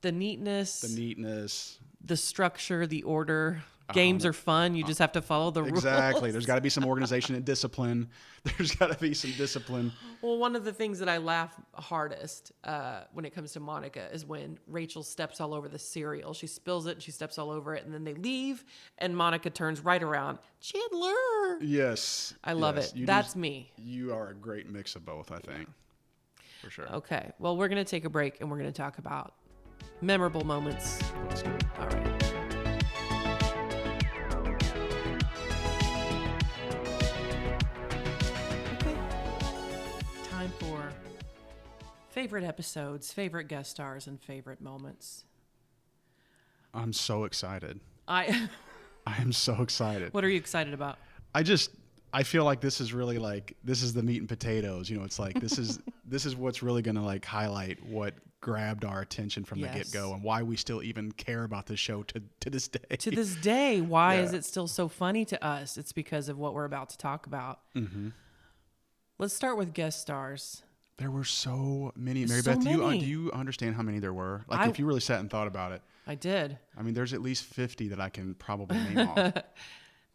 the neatness, the structure, the order. Games are fun. You just have to follow the rules. Exactly. There's got to be some organization and discipline. There's got to be some discipline. Well, one of the things that I laugh hardest when it comes to Monica is when Rachel steps all over the cereal. She spills it and she steps all over it, and then they leave, and Monica turns right around. Chandler. Yes. I love it. That's me. You are a great mix of both, I think. For sure. Okay. Well, we're going to take a break, and we're going to talk about memorable moments. Let's do it. All right. For favorite episodes, favorite guest stars, and favorite moments. I'm so excited. I am so excited. What are you excited about? I feel like this is really like, this is the meat and potatoes. It's like, this is what's really going to like highlight what grabbed our attention from the get-go and why we still even care about this show to this day. To this day, why is it still so funny to us? It's because of what we're about to talk about. Mm-hmm. Let's start with guest stars. There were so many. Mary Beth, do you understand how many there were? Like, if you really sat and thought about it. I did. I mean, there's at least 50 that I can probably name off.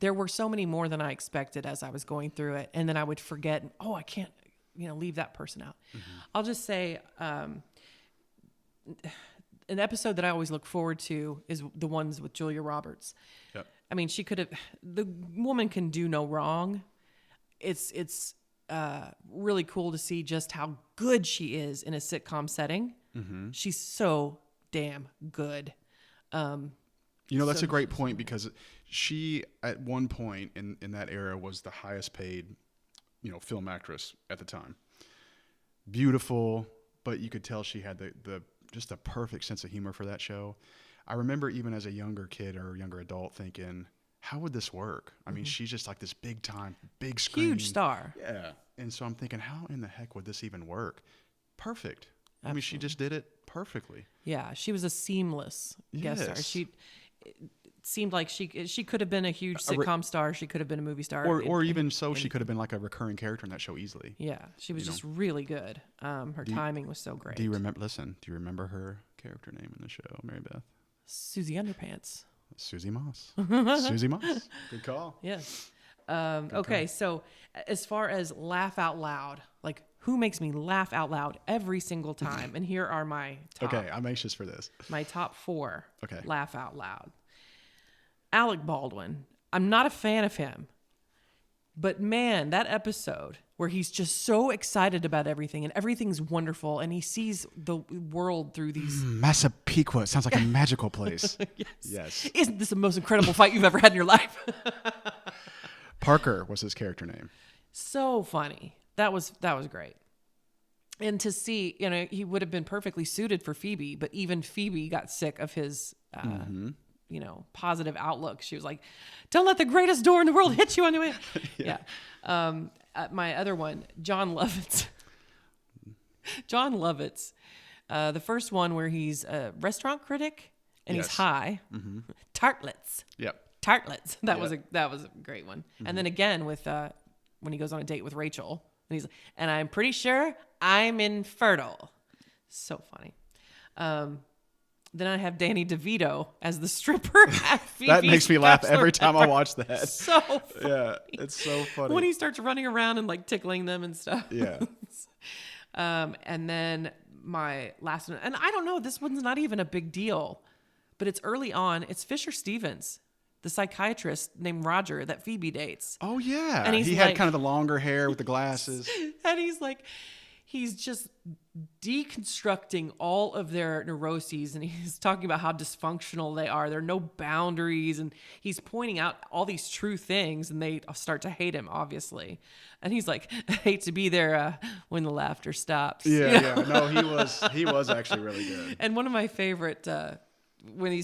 There were so many more than I expected as I was going through it. And then I would forget, I can't, leave that person out. Mm-hmm. I'll just say an episode that I always look forward to is the ones with Julia Roberts. Yep. I mean, she could have. The woman can do no wrong. It's really cool to see just how good she is in a sitcom setting. Mm-hmm. She's so damn good. That's a great point because she, at one point in that era, was the highest paid, film actress at the time. Beautiful, but you could tell she had the just a perfect sense of humor for that show. I remember even as a younger kid or younger adult thinking, how would this work? I mean, she's just like this big time, big screen. Huge star. Yeah. And so I'm thinking, how in the heck would this even work? Perfect. Absolutely. I mean, she just did it perfectly. Yeah, she was a seamless guest star. It seemed like she could have been a huge sitcom star. She could have been a movie star. Or even so, she could have been like a recurring character in that show easily. Yeah, she was just really good. Her timing was so great. Do you remember her character name in the show, Mary Beth? Susie Underpants. Susie Moss. Susie Moss. Good call. Yes. Okay, so as far as laugh out loud, like who makes me laugh out loud every single time? And here are my top. Okay, I'm anxious for this. My top 4 okay. Laugh out loud. Alec Baldwin. I'm not a fan of him. But man, that episode where he's just so excited about everything and everything's wonderful and he sees the world through these... Massapequa. Sounds like a magical place. Yes. Isn't this the most incredible fight you've ever had in your life? Parker was his character name. So funny. That was great. And to see, he would have been perfectly suited for Phoebe, but even Phoebe got sick of his... positive outlook. She was like, don't let the greatest door in the world hit you on the way. Yeah. My other one, John Lovitz. John Lovitz. The first one where he's a restaurant critic and he's high. Mm-hmm. Tartlets. Yep. Tartlets. That was a great one. Mm-hmm. And then again with when he goes on a date with Rachel and and I'm pretty sure I'm infertile. So funny. Then I have Danny DeVito as the stripper at Phoebe's That makes me laugh every time I watch that. So funny. Yeah, it's so funny. When he starts running around and like tickling them and stuff. Yeah. And then my last one, and I don't know, this one's not even a big deal, but it's early on. It's Fisher Stevens, the psychiatrist named Roger that Phoebe dates. Oh, yeah. And he had kind of the longer hair with the glasses. And he's just deconstructing all of their neuroses and he's talking about how dysfunctional they are. There are no boundaries and he's pointing out all these true things and they start to hate him, obviously. And he's like, I hate to be there when the laughter stops. Yeah, yeah. No, he was actually really good. And one of my favorite, when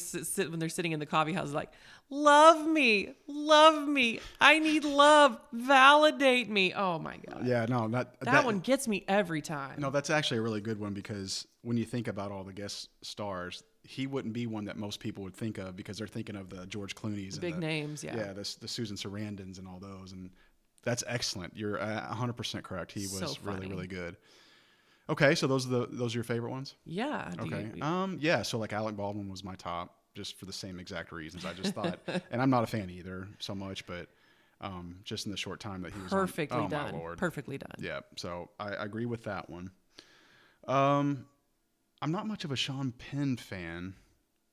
they're sitting in the coffee house, like, love me, I need love, validate me. Oh my God. Yeah, no, that one gets me every time. No, that's actually a really good one because when you think about all the guest stars, he wouldn't be one that most people would think of because they're thinking of the George Clooney's, the big names, yeah. Yeah, the Susan Sarandons and all those, and that's excellent. You're 100% correct. He was so really, really good. Okay, so those are your favorite ones? Yeah. Okay. Yeah. So like Alec Baldwin was my top, just for the same exact reasons. I just thought, and I'm not a fan either so much, but just in the short time that he was perfectly on, done. My Lord. Perfectly done. Yeah. So I agree with that one. I'm not much of a Sean Penn fan,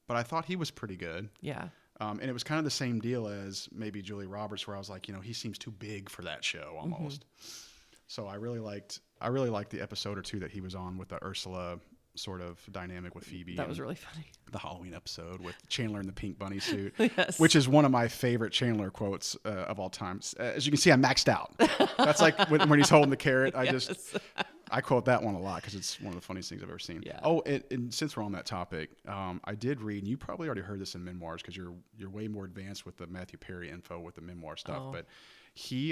but I thought he was pretty good. Yeah. And it was kind of the same deal as maybe Julie Roberts, where I was like, he seems too big for that show almost. Mm-hmm. So I really liked the episode or two that he was on with the Ursula sort of dynamic with Phoebe. That was really funny. The Halloween episode with Chandler in the pink bunny suit, yes. Which is one of my favorite Chandler quotes of all time. As you can see, I'm maxed out. That's like when he's holding the carrot. I quote that one a lot because it's one of the funniest things I've ever seen. Yeah. Oh, and since we're on that topic, I did read, and you probably already heard this in memoirs because you're way more advanced with the Matthew Perry info with the memoir stuff. But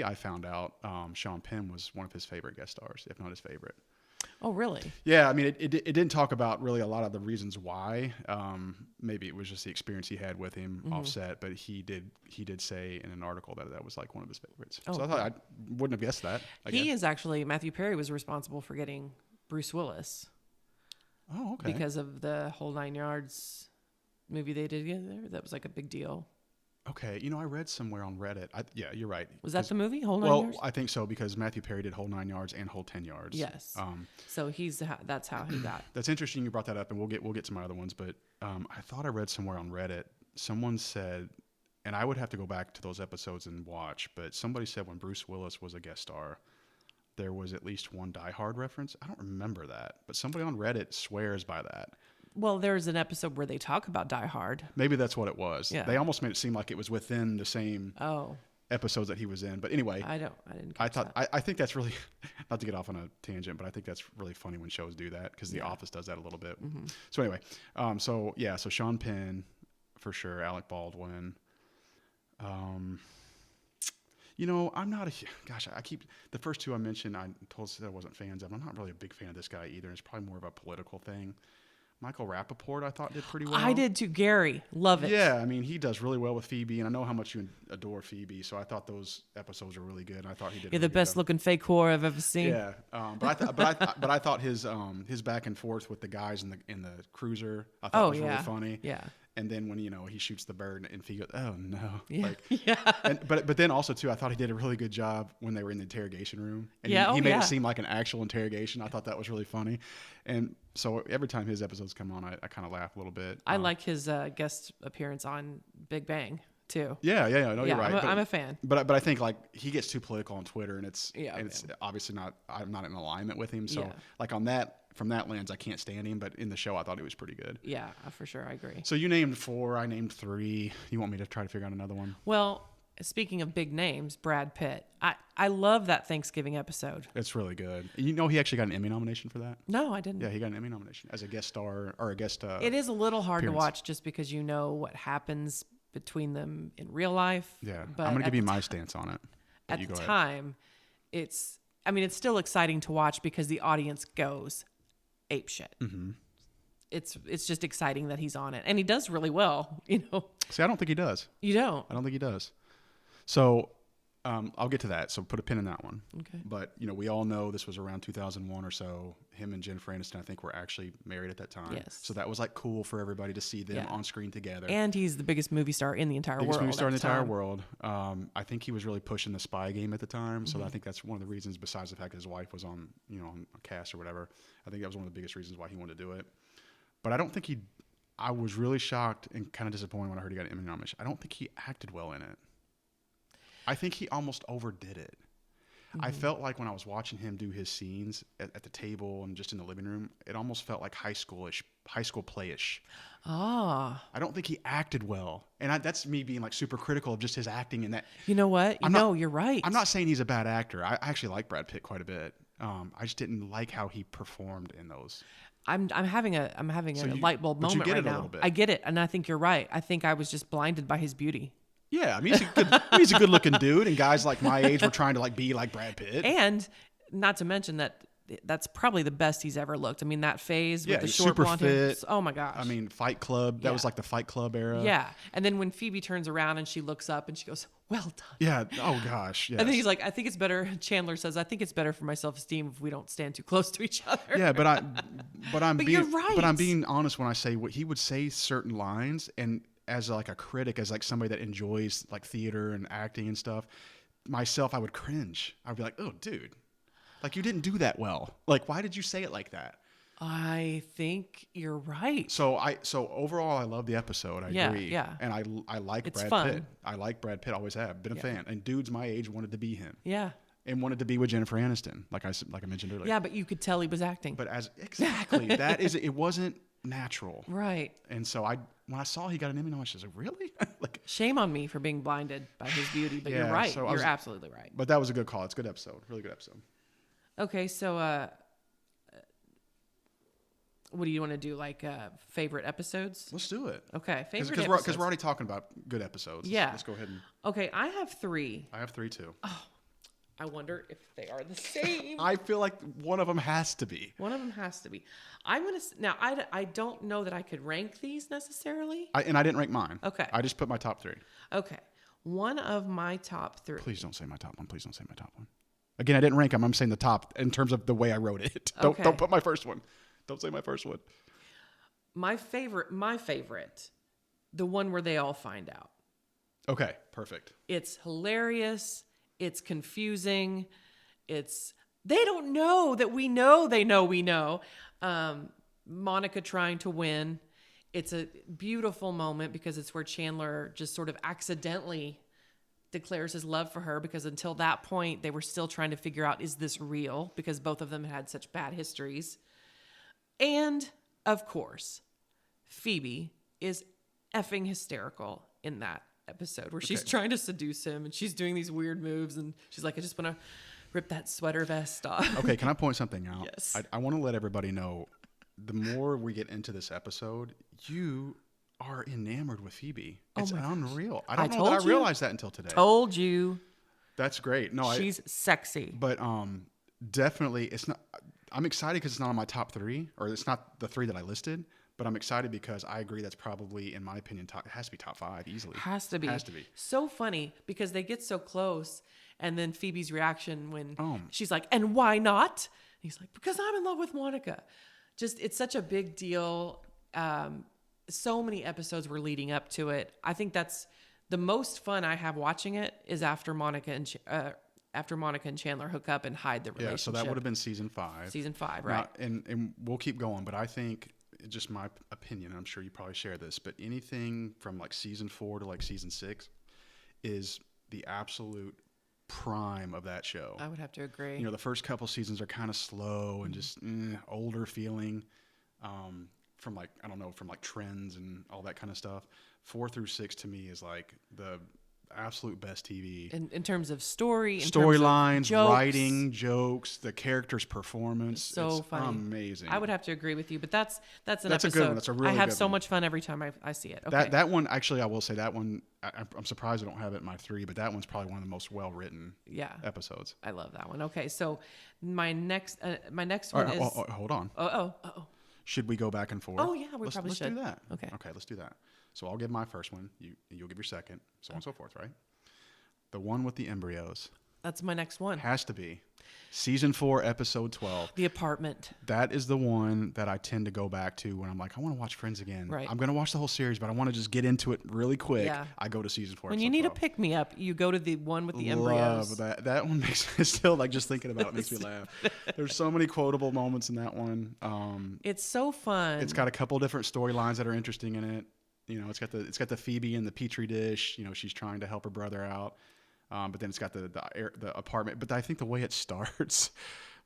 I found out Sean Penn was one of his favorite guest stars, if not his favorite. Oh, really? Yeah, I mean, it didn't talk about really a lot of the reasons why. Maybe it was just the experience he had with him offset, but he did say in an article that was like one of his favorites. Oh, so I thought I wouldn't have guessed that. Matthew Perry was responsible for getting Bruce Willis. Oh, okay. Because of the Whole Nine Yards movie they did together. That was like a big deal. Okay, I read somewhere on Reddit. Yeah, you're right. Was that the movie, Whole Nine Yards? Well, I think so because Matthew Perry did Whole 9 Yards and Whole 10 Yards. Yes. So that's how he got. That's interesting. You brought that up, and we'll get to my other ones. But I thought I read somewhere on Reddit. Someone said and I would have to go back to those episodes and watch, but somebody said when Bruce Willis was a guest star, there was at least one Die Hard reference. I don't remember that, but somebody on Reddit swears by that. Well, there's an episode where they talk about Die Hard. Maybe that's what it was. Yeah. They almost made it seem like it was within the same episodes that he was in. But anyway, I didn't catch that. I think that's really, not to get off on a tangent, but I think that's really funny when shows do that, because The Office does that a little bit. Mm-hmm. So anyway, so Sean Penn for sure, Alec Baldwin. I'm not the first two I mentioned, I said I wasn't fans of. I'm not really a big fan of this guy either. It's probably more of a political thing. Michael Rappaport, I thought, did pretty well. I did too. Gary, love it. Yeah, I mean, he does really well with Phoebe, and I know how much you adore Phoebe, so I thought those episodes were really good. I thought he did. You're the best looking fake whore I've ever seen. Yeah, but I thought his back and forth with the guys in the cruiser, I thought was really funny. Yeah. And then when he shoots the bird and Phoebe goes, "Oh no!" Yeah. But then also too, I thought he did a really good job when they were in the interrogation room, and he made it seem like an actual interrogation. I thought that was really funny, and so every time his episodes come on, I kind of laugh a little bit. I like his guest appearance on Big Bang too. Yeah. No, you're right. I'm a fan. But I think like he gets too political on Twitter, and it's obviously not. I'm not in alignment with him, so like on that. From that lens, I can't stand him, but in the show, I thought he was pretty good. Yeah, for sure. I agree. So you named 4, I named 3. You want me to try to figure out another one? Well, speaking of big names, Brad Pitt. I love that Thanksgiving episode. It's really good. He actually got an Emmy nomination for that? No, I didn't. Yeah, he got an Emmy nomination as a guest star or a guest It is a little hard appearance. to watch just because you know what happens between them in real life. Yeah, but I'm going to give you my stance on it. At the time, it's still exciting to watch because the audience goes ape shit. Mm-hmm. It's just exciting that he's on it, and he does really well. See, I don't think he does. You don't? I don't think he does. So I'll get to that. So put a pin in that one. Okay. But we all know this was around 2001 or so. Him and Jennifer Aniston, I think, were actually married at that time. Yes. So that was like cool for everybody to see them on screen together. And he's the biggest movie star in the entire world. Biggest movie star in the entire world. I think he was really pushing the Spy Game at the time. So I think that's one of the reasons, besides the fact that his wife was on a cast or whatever. I think that was one of the biggest reasons why he wanted to do it. But I don't think I was really shocked and kind of disappointed when I heard he got an Emmy nomination. I don't think he acted well in it. I think he almost overdid it. Mm-hmm. I felt like when I was watching him do his scenes at the table and just in the living room, it almost felt like high school playish. Ah. I don't think he acted well. And that's me being like super critical of just his acting in that. You know what? You're right. I'm not saying he's a bad actor. I actually like Brad Pitt quite a bit. I just didn't like how he performed in those. I'm having a light bulb moment right now. I get it, and I think you're right. I think I was just blinded by his beauty. Yeah, I mean he's a good looking dude, and guys like my age were trying to be like Brad Pitt. And not to mention that's probably the best he's ever looked. I mean, that phase with the short super blonde fit. hair. Oh my gosh. I mean, Fight Club. That was like the Fight Club era. Yeah. And then when Phoebe turns around and she looks up and she goes, "Well done." Yeah. Oh gosh. Yes. And then he's like, "I think it's better." Chandler says, "I think it's better for my self-esteem if we don't stand too close to each other." Yeah, but I'm being you're right. But I'm being honest when I say what he would say certain lines, and as like a critic, as like somebody that enjoys like theater and acting and stuff, myself, I would cringe. I'd be like, "Oh, dude. Like, you didn't do that well. Like, why did you say it like that?" I think you're right. So overall, I love the episode. I agree. Yeah. And I like It's Brad fun. Pitt. I like Brad Pitt. Always have been a fan. And dudes my age wanted to be him. Yeah. And wanted to be with Jennifer Aniston, like I mentioned earlier. Yeah, but you could tell he was acting. But it wasn't natural. Right. And so when I saw he got an Emmy nomination, I was like, really? Shame on me for being blinded by his beauty, but you're right. So you're absolutely right. But that was a good call. It's a good episode. Really good episode. Okay, so what do you want to do? Favorite episodes? Let's do it. Okay, favorite episodes. Because episodes. we're already talking about good episodes. Yeah. Let's go ahead and. Okay, I have 3. I have 3 too. Oh, I wonder if they are the same. I feel like one of them has to be. One of them has to be. I'm gonna now. I don't know that I could rank these necessarily. I didn't rank mine. Okay. I just put my top 3. Okay, one of my top 3. Please don't say my top one. Please don't say my top one. Again, I didn't rank them. I'm saying the top in terms of the way I wrote it. Don't put my first one. Don't say my first one. My favorite, the one where they all find out. Okay, perfect. It's hilarious. It's confusing. They don't know that we know they know we know. Monica trying to win. it's a beautiful moment because it's where Chandler just sort of accidentally declares his love for her, because until that point they were still trying to figure out, is this real, because both of them had such bad histories. And of course, Phoebe is effing hysterical in that episode where she's trying to seduce him and she's doing these weird moves and she's like, I just want to rip that sweater vest off. Okay, can I point something out? Yes. I want to let everybody know, the more we get into this episode, you are enamored with Phoebe. It's unreal. I don't know that I realized that until today. Told you. That's great. No, she's sexy. But definitely, it's not. I'm excited because it's not on my top 3, or it's not the 3 that I listed. But I'm excited because I agree that's probably, in my opinion, it has to be top 5 easily. Has to be. So funny because they get so close, and then Phoebe's reaction when she's like, "And why not?" And he's like, "Because I'm in love with Monica." Just, it's such a big deal. So many episodes were leading up to it. I think that's the most fun I have watching it is after Monica and Chandler hook up and hide the relationship. Yeah, so that would have been season 5. Season 5, right? And we'll keep going, but I think, just my opinion, I'm sure you probably share this, but anything from like season 4 to like season 6 is the absolute prime of that show. I would have to agree. You know, the first couple seasons are kind of slow and just older feeling, from like, I don't know, from like trends and all that kind of stuff. 4 through 6 to me is like the absolute best TV. In terms of storylines, writing, jokes, the character's performance. So it's funny. Amazing. I would have to agree with you, but that's an episode. A good one. That's a really good one. I have so much fun every time I see it. Okay. That one, actually, I will say that one, I'm surprised I don't have it in my 3, but that one's probably one of the most well-written episodes. I love that one. Okay, so my next one right, is... hold on. Oh. Should we go back and forth? Oh, yeah, let's should. Let's do that. Okay, let's do that. So I'll give my first one. You'll give your second, so on and so forth, right? The one with the embryos. That's my next one. Has to be. Season 4, episode 12. The apartment. That is the one that I tend to go back to when I'm like, I want to watch Friends again. Right. I'm going to watch the whole series, but I want to just get into it really quick. Yeah. I go to season 4. When you need a pick-me-up, you go to the one with the embryos. Love that. That one makes me still, like, just thinking about it makes me laugh. There's so many quotable moments in that one. It's so fun. It's got a couple different storylines that are interesting in it. You know, it's got the Phoebe in the petri dish. You know, she's trying to help her brother out. But then it's got the apartment. But I think the way it starts,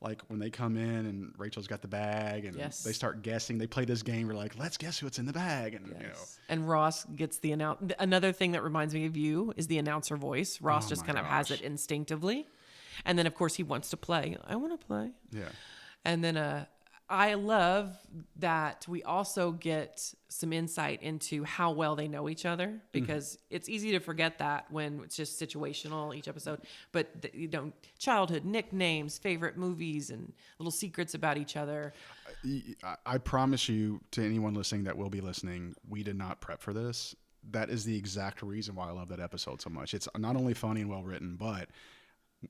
like when they come in and Rachel's got the bag and they start guessing. They play this game. We're like, let's guess what's in the bag. And you know, and Ross gets the another thing that reminds me of you is the announcer voice. Ross just kind of has it instinctively, and then of course he wants to play. I want to play. Yeah. And then I love that we also get some insight into how well they know each other, because it's easy to forget that when it's just situational each episode. But childhood nicknames, favorite movies, and little secrets about each other. I promise you, to anyone listening that will be listening, we did not prep for this. That is the exact reason why I love that episode so much. It's not only funny and well written, but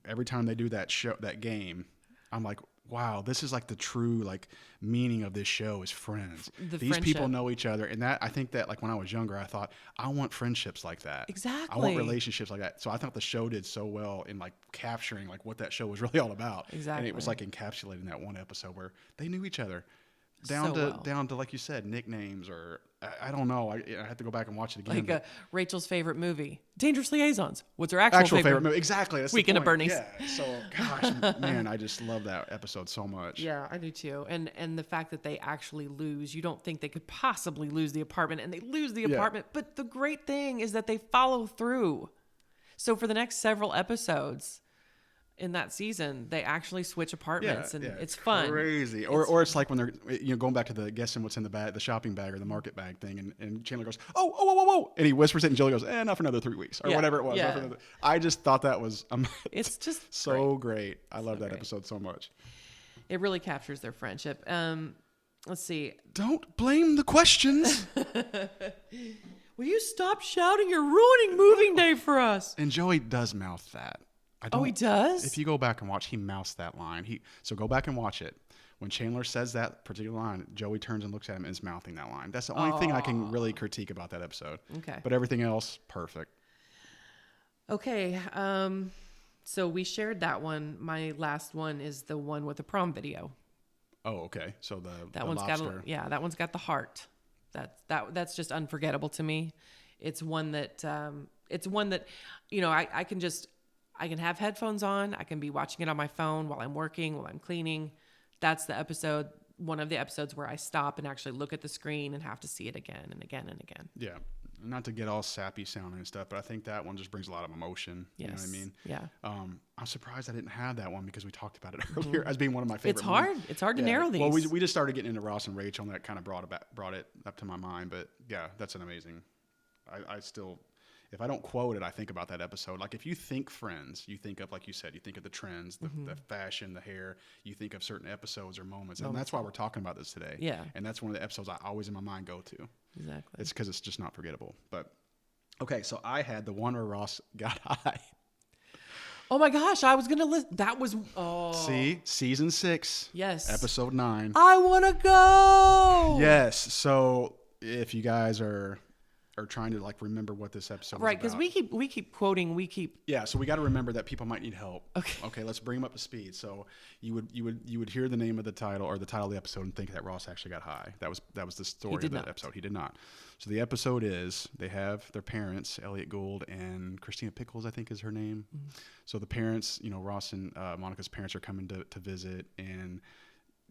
every time they do that game, I'm like, wow, this is like the true like meaning of this show is friends. These people know each other. And that, I think that like when I was younger, I thought, I want friendships like that. Exactly. I want relationships like that. So I thought the show did so well in like capturing like what that show was really all about. Exactly. And it was like encapsulating that one episode where they knew each other. Down to like you said, nicknames, or I don't know. I have to go back and watch it again. Like Rachel's favorite movie, Dangerous Liaisons. What's her actual favorite movie? Exactly. That's Weekend the point. at Bernie's. Yeah. So gosh, man, I just love that episode so much. Yeah, I do too. And the fact that they actually lose, you don't think they could possibly lose the apartment, and they lose the apartment. But the great thing is that they follow through. So for the next several episodes in that season, they actually switch apartments, and it's fun. Crazy. Or it's like when they're going back to the guessing what's in the bag, the shopping bag or the market bag thing, and Chandler goes, oh, and he whispers it, and Joey goes, not for another 3 weeks, or whatever it was. Yeah. I just thought that was it's just so great. I love that episode so much. It really captures their friendship. Let's see. Don't blame the questions. Will you stop shouting? You're ruining moving day for us. And Joey does mouth that. He does? If you go back and watch, he mouths that line. So go back and watch it. When Chandler says that particular line, Joey turns and looks at him and is mouthing that line. That's the only thing I can really critique about that episode. Okay. But everything else, perfect. Okay. So we shared that one. My last one is the one with the prom video. Oh, okay. So that one's lobster. that one's got the heart. That's just unforgettable to me. It's one that I can have headphones on. I can be watching it on my phone while I'm working, while I'm cleaning. That's one of the episodes where I stop and actually look at the screen and have to see it again and again and again. Yeah. Not to get all sappy sounding and stuff, but I think that one just brings a lot of emotion. Yes. You know what I mean? Yeah. I'm surprised I didn't have that one because we talked about it earlier as being one of my favorite. It's hard. movies. It's hard to Yeah. narrow these. Well, we just started getting into Ross and Rachel, and that kind of brought it up to my mind. But yeah, that's an amazing. I still, if I don't quote it, I think about that episode. Like if you think Friends, you think of, like you said, you think of the trends, the fashion, the hair. You think of certain episodes or moments, and that's why we're talking about this today. Yeah. And that's one of the episodes I always in my mind go to. Exactly. It's because it's just not forgettable. But okay, so I had the one where Ross got high. Oh my gosh, I was gonna list. That was See, season 6. Yes. Episode 9. I want to go. Yes. So if you guys are trying to like remember what this episode Right, is because about. we keep quoting. Yeah, so we got to remember that people might need help. Okay. Okay, let's bring them up to speed. So you would hear the name of the title or the title of the episode and think that Ross actually got high. That was the story of the episode. He did not. So the episode is they have their parents, Elliot Gould and Christina Pickles, I think is her name. Mm-hmm. So the parents, Ross and Monica's parents are coming to visit, and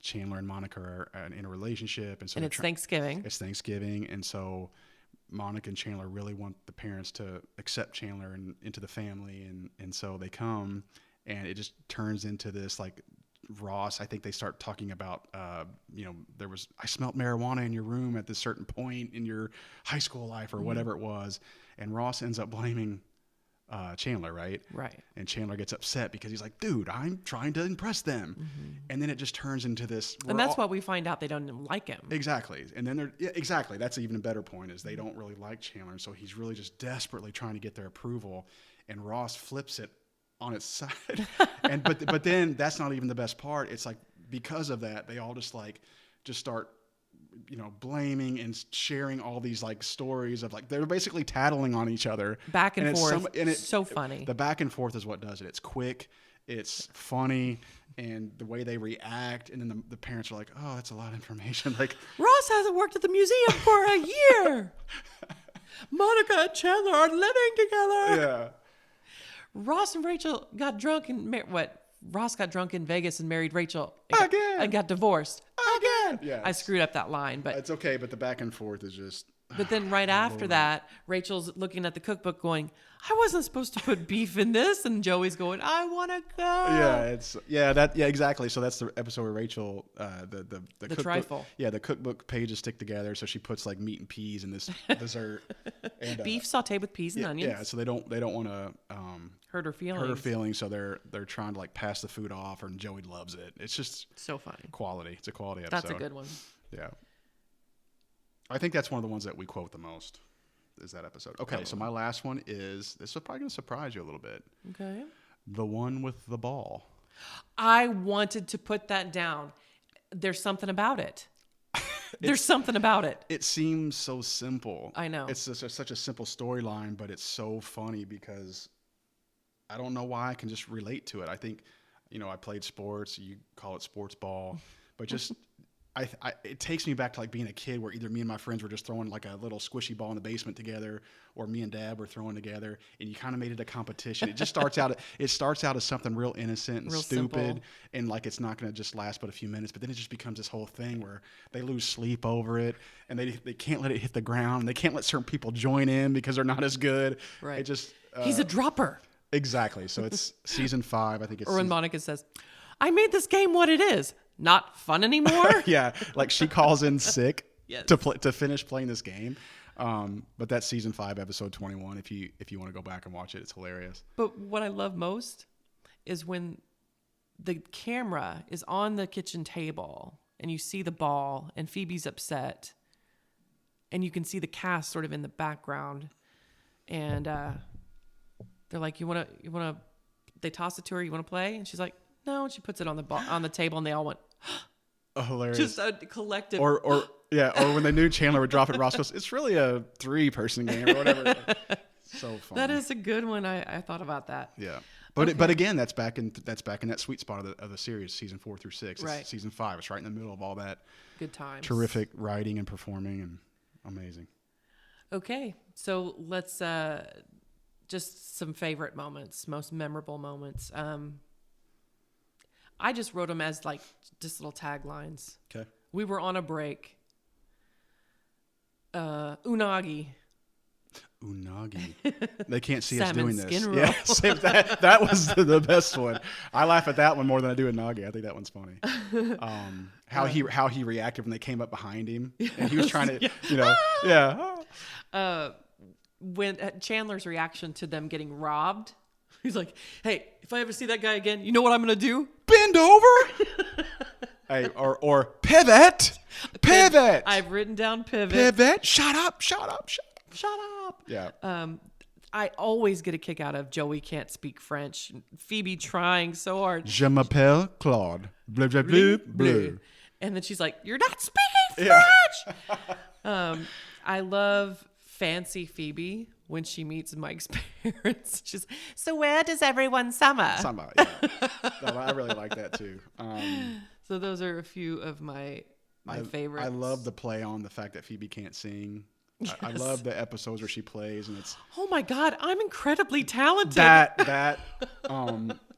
Chandler and Monica are in a relationship, and so it's Thanksgiving. It's Thanksgiving, and so Monica and Chandler really want the parents to accept Chandler into the family, and so they come, and it just turns into this like Ross. I think they start talking about I smelled marijuana in your room at this certain point in your high school life or whatever it was, and Ross ends up blaming Chandler, right? Right. And Chandler gets upset because he's like, dude, I'm trying to impress them. Mm-hmm. And then it just turns into this. And that's what we find out they don't like him. Exactly. And then exactly. That's an even better point is they don't really like Chandler. And so he's really just desperately trying to get their approval. And Ross flips it on its side. But then that's not even the best part. It's like, because of that, they all just start blaming and sharing all these like stories of like they're basically tattling on each other back and forth. It's so funny. The back and forth is what does it. It's quick, it's funny, and the way they react. And then the parents are like, "Oh, that's a lot of information." Like Ross hasn't worked at the museum for a year. Monica and Chandler are living together. Yeah. Ross and Rachel got drunk and Ross got drunk in Vegas and married Rachel again and got divorced again. Yeah, I screwed up that line, but it's okay. But the back and forth is just. But then right after that, Rachel's looking at the cookbook going, "I wasn't supposed to put beef in this," and Joey's going, "I want to go." Yeah, exactly. So that's the episode where Rachel, the cookbook, trifle. Yeah, the cookbook pages stick together, so she puts like meat and peas in this dessert, and beef sautéed with peas and onions. Yeah, so they don't want to hurt her feelings. So they're trying to like pass the food off, and Joey loves it. It's just so funny. Quality. It's a quality episode. That's a good one. Yeah. I think that's one of the ones that we quote the most is that episode. Okay, so my last one is, this is probably going to surprise you a little bit. Okay. The one with the ball. I wanted to put that down. There's something about it. There's something about it. It seems so simple. I know. It's such a simple storyline, but it's so funny because I don't know why I can just relate to it. I think, I played sports. You call it sports ball, but just... it takes me back to like being a kid where either me and my friends were just throwing like a little squishy ball in the basement together, or me and Dad were throwing together, and you kind of made it a competition. It just starts out as something real innocent and real stupid, simple. And like it's not going to just last but a few minutes. But then it just becomes this whole thing where they lose sleep over it, and they can't let it hit the ground. And they can't let certain people join in because they're not as good. Right. It just he's a dropper. Exactly. So it's season 5. I think it's. Or when Monica says, "I made this game what it is. Not fun anymore." Yeah, like she calls in sick Yes. to finish playing this game. But that's season 5, episode 21. If you want to go back and watch it, it's hilarious. But what I love most is when the camera is on the kitchen table and you see the ball and Phoebe's upset and you can see the cast sort of in the background, and they're like, you want to they toss it to her, "You want to play?" And she's like, "No," and she puts it on the table, and they all went, Oh, hilarious. just a collective. Or when they knew Chandler would drop it, Ross goes, "It's really a 3-person game," or whatever. So funny. That is a good one. I thought about that. Yeah. But again, that's back in that sweet spot of the series, season 4 through 6. Right. It's season 5. It's right in the middle of all that Good times. terrific writing and performing, and Amazing. Okay, so let's just some favorite moments, most memorable moments. I just wrote them as like just little taglines. Okay. We were on a break. Unagi. They can't see us Salmon doing this. skin roll. Yeah, same, that was the best one. I laugh at that one more than I do Unagi. I think that one's funny. How he reacted when they came up behind him and he was trying to, When Chandler's reaction to them getting robbed, he's like, "Hey, if I ever see that guy again, you know what I'm gonna do? Bend over." Hey, or pivot. I've written down pivot. Pivot. Shut up. Yeah. I always get a kick out of Joey can't speak French. Phoebe trying so hard. Je m'appelle Claude. Bleu, bleu, bleu, bleu. And then she's like, "You're not speaking French." I love fancy Phoebe when she meets Mike's parents. She's, "So where does everyone summer?" Summer, yeah. No, I really like that too. So those are a few of my favorites. I love the play on the fact that Phoebe can't sing. Yes. I love the episodes where she plays and it's oh my God, I'm incredibly talented. that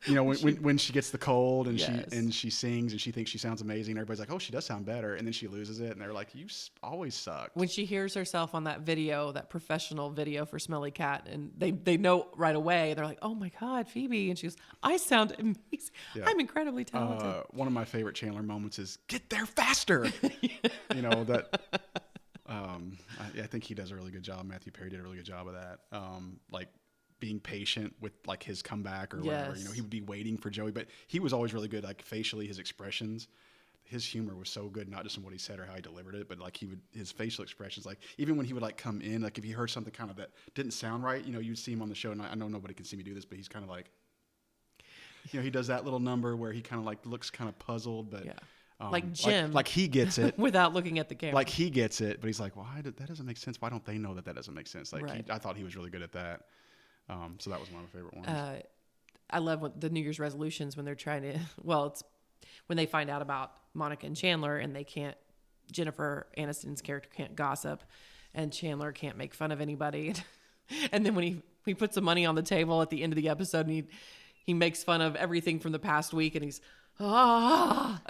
when she gets the cold and Yes. she sings and she thinks she sounds amazing, everybody's like, "Oh, she does sound better," and then she loses it and they're like, "You always suck." When she hears herself on that video, that professional video for Smelly Cat, and they know right away, they're like, "Oh my God, Phoebe," and she goes, "I sound amazing. Yeah. I'm incredibly talented." One of my favorite Chandler moments is "Get there faster." You know that. I think he does a really good job. Matthew Perry did a really good job of that. Like being patient with like his comeback or whatever. Yes. You know, he would be waiting for Joey, but he was always really good. Like facially, his expressions, his humor was so good. Not just in what he said or how he delivered it, but like his facial expressions. Like even when he would like come in, like if he heard something kind of that didn't sound right, you know, you'd see him on the show. And I know nobody can see me do this, but he's kind of like, you know, he does that little number where he kind of like looks kind of puzzled, but. Yeah. Like Jim. Like he gets it. Without looking at the camera. Like he gets it, but he's like, "Why that doesn't make sense? Why don't they know that doesn't make sense?" Like Right. I thought he was really good at that. So that was one of my favorite ones. I love the New Year's resolutions when they're trying to, it's when they find out about Monica and Chandler and Jennifer Aniston's character can't gossip and Chandler can't make fun of anybody. And then when he puts the money on the table at the end of the episode and he makes fun of everything from the past week and he's, I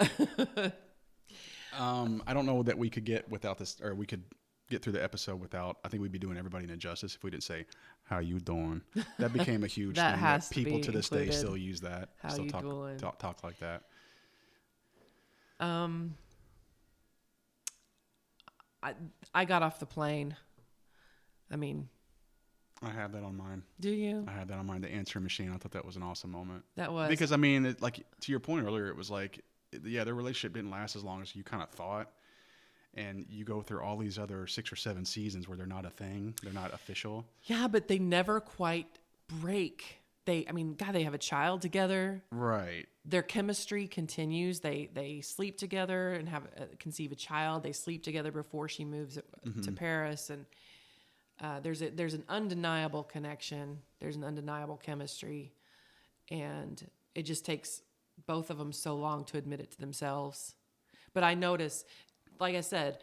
don't know that we could get without this, or we could get through the episode without. I think we'd be doing everybody an injustice if we didn't say, "How you doing?" That became a huge That thing. has That to people be to this day included. still use that. How Still you talk doing? talk like that. I got off the plane. I mean, I have that on mine. do you? I had that on mine. The answering machine. I thought that was an awesome moment. That was Because I mean, like to your point earlier, it was like, yeah, their relationship didn't last as long as you kind of thought, and you go through all these other 6 or 7 seasons where they're not a thing, they're not official. Yeah, but they never quite break. They have a child together. Right. Their chemistry continues. They sleep together and conceive a child. They sleep together before she moves to Paris, and there's an undeniable connection. There's an undeniable chemistry, and it just takes both of them so long to admit it to themselves. But I notice, like I said,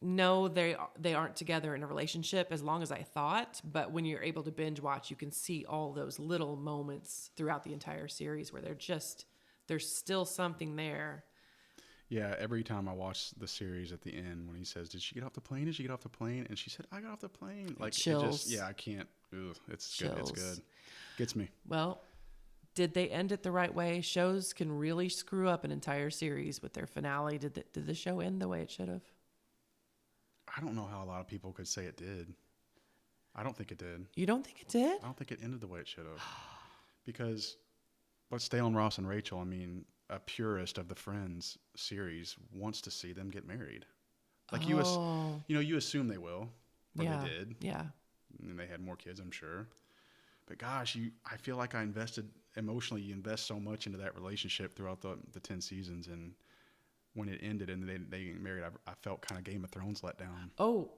no, they aren't together in a relationship as long as I thought. But when you're able to binge watch, you can see all those little moments throughout the entire series where there's still something there. Yeah, every time I watch the series at the end when he says, "Did she get off the plane? Did she get off the plane?" And she said, "I got off the plane." Like Chills. I can't. Ugh, it's Chills. good. It's good. Gets me. Well, did they end it the right way? Shows can really screw up an entire series with their finale. Did the show end the way it should have? I don't know how a lot of people could say it did. I don't think it did. You don't think it did? I don't think it ended the way it should have. Because let's stay on Ross and Rachel. I mean, a purist of the Friends series wants to see them get married. Like you assume they will, or Yeah. they did, Yeah. and they had more kids, I'm sure. But gosh, I feel like I invested emotionally. You invest so much into that relationship throughout the 10 seasons, and when it ended and they get married, I felt kind of Game of Thrones let down. Oh,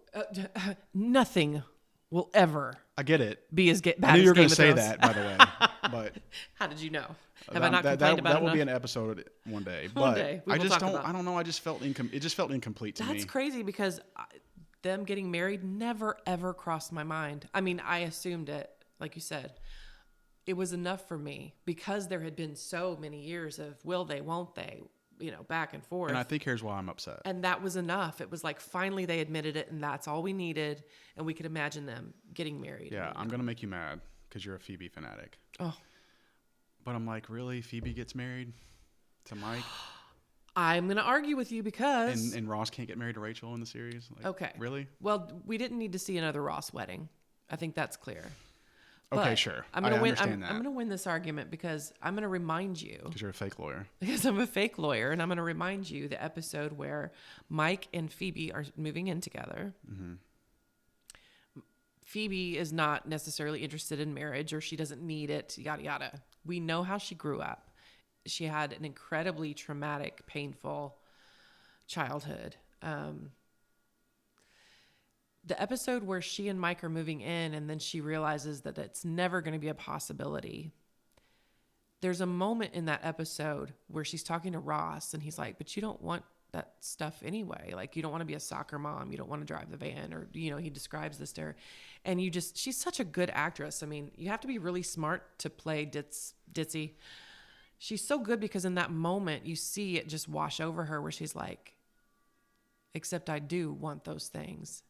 nothing will ever I get it. be as bad as Game of Thrones. I knew you were going to say that, by the way. But how did you know? Have I not complained about it that will be enough? an episode one day. One But day. We I will just talk don't. about it. I don't know. It just felt incomplete to me. That's crazy because them getting married never ever crossed my mind. I mean, I assumed it, like you said. It was enough for me because there had been so many years of will they, won't they, back and forth. And I think here's why I'm upset. And that was enough. It was like finally they admitted it, and that's all we needed, and we could imagine them getting married. Yeah, I'm going to make you mad because you're a Phoebe fanatic. Oh. But I'm like, really? Phoebe gets married to Mike? I'm going to argue with you because... And Ross can't get married to Rachel in the series? Like, okay. Really? Well, we didn't need to see another Ross wedding. I think that's clear. Okay, but sure. I'm gonna I win. understand that. I'm going to win this argument because I'm going to remind you. Because you're a fake lawyer. Because I'm a fake lawyer, and I'm going to remind you the episode where Mike and Phoebe are moving in together. Mm-hmm. Phoebe is not necessarily interested in marriage, or she doesn't need it, yada, yada. We know how she grew up. She had an incredibly traumatic, painful childhood. The episode where she and Mike are moving in and then she realizes that it's never going to be a possibility. There's a moment in that episode where she's talking to Ross and he's like, but you don't want that stuff anyway. Like, you don't want to be a soccer mom. You don't want to drive the van, or, he describes this to her. And she's such a good actress. I mean, you have to be really smart to play ditzy. She's so good because in that moment you see it just wash over her where she's like, except I do want those things.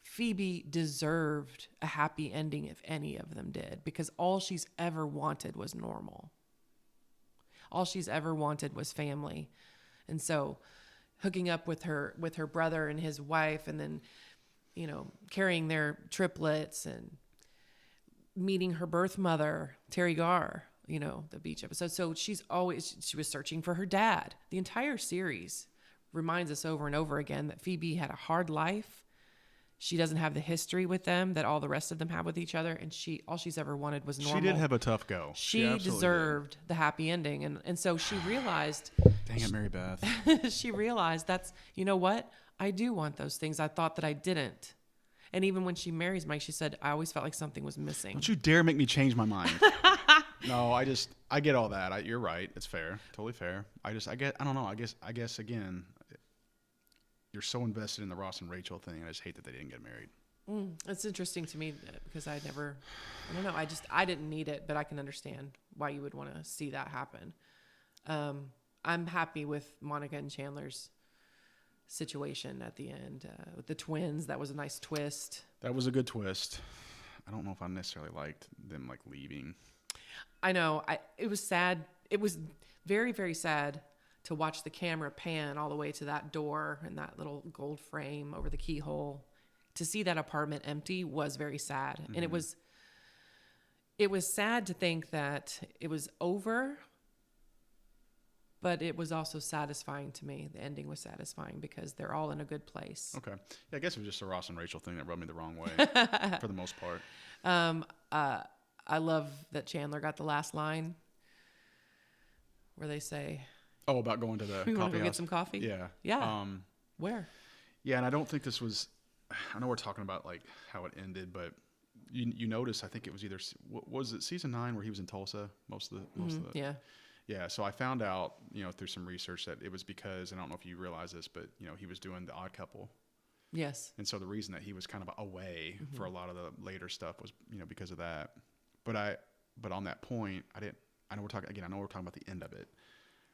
Phoebe deserved a happy ending if any of them did, because all she's ever wanted was normal. All she's ever wanted was family. And so hooking up with her brother and his wife, and then, carrying their triplets and meeting her birth mother, Terry Garr, the beach episode. So she was searching for her dad. The entire series reminds us over and over again that Phoebe had a hard life. She doesn't have the history with them that all the rest of them have with each other. And all she's ever wanted was normal. She did have a tough go. She deserved the happy ending. And so she realized... Dang it, Mary Beth. She realized you know what? I do want those things. I thought that I didn't. And even when she marries Mike, she said, I always felt like something was missing. Don't you dare make me change my mind. No, I get all that. You're right. It's fair. Totally fair. I don't know. I guess again, you're so invested in the Ross and Rachel thing. I just hate that they didn't get married. It's interesting to me because I don't know. I didn't need it, but I can understand why you would want to see that happen. I'm happy with Monica and Chandler's situation at the end with the twins. That was a nice twist. That was a good twist. I don't know if I necessarily liked them leaving. I know. It was sad. It was very, very sad to watch the camera pan all the way to that door and that little gold frame over the keyhole. To see that apartment empty was very sad. Mm-hmm. And it was sad to think that it was over, but it was also satisfying to me. The ending was satisfying because they're all in a good place. Okay. Yeah, I guess it was just a Ross and Rachel thing that rubbed me the wrong way for the most part. I love that Chandler got the last line where they say... Oh, about going to the coffee house. You want to go get some coffee? Yeah. Yeah. Where? Yeah, and I don't think this was... I know we're talking about how it ended, but you notice, I think it was either... Was it season 9 where he was in Tulsa? Most of the Yeah. Yeah, so I found out, through some research that it was because, and I don't know if you realize this, but, he was doing The Odd Couple. Yes. And so the reason that he was kind of away for a lot of the later stuff was, because of that. But on that point, I know we're talking about the end of it.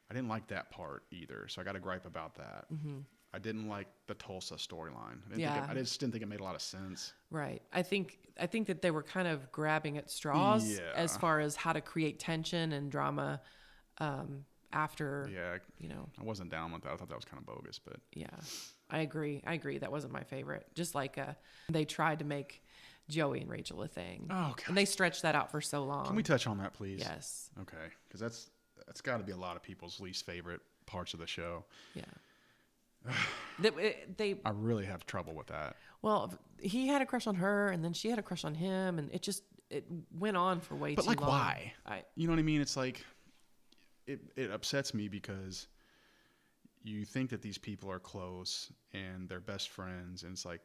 I didn't like that part either, so I got a gripe about that. Mm-hmm. I didn't like the Tulsa storyline. I just didn't think it made a lot of sense. Right. I think that they were kind of grabbing at straws as far as how to create tension and drama after. Yeah. I wasn't down with that. I thought that was kind of bogus, but yeah, I agree. That wasn't my favorite. Just like they tried to make Joey and Rachel a thing. Oh, okay. And they stretched that out for so long. Can we touch on that, please? Yes. Okay, because that's got to be a lot of people's least favorite parts of the show. Yeah. I really have trouble with that. Well, he had a crush on her, and then she had a crush on him, and it went on for way too long. But why? You know what I mean? It's like it upsets me because you think that these people are close and they're best friends, and it's like,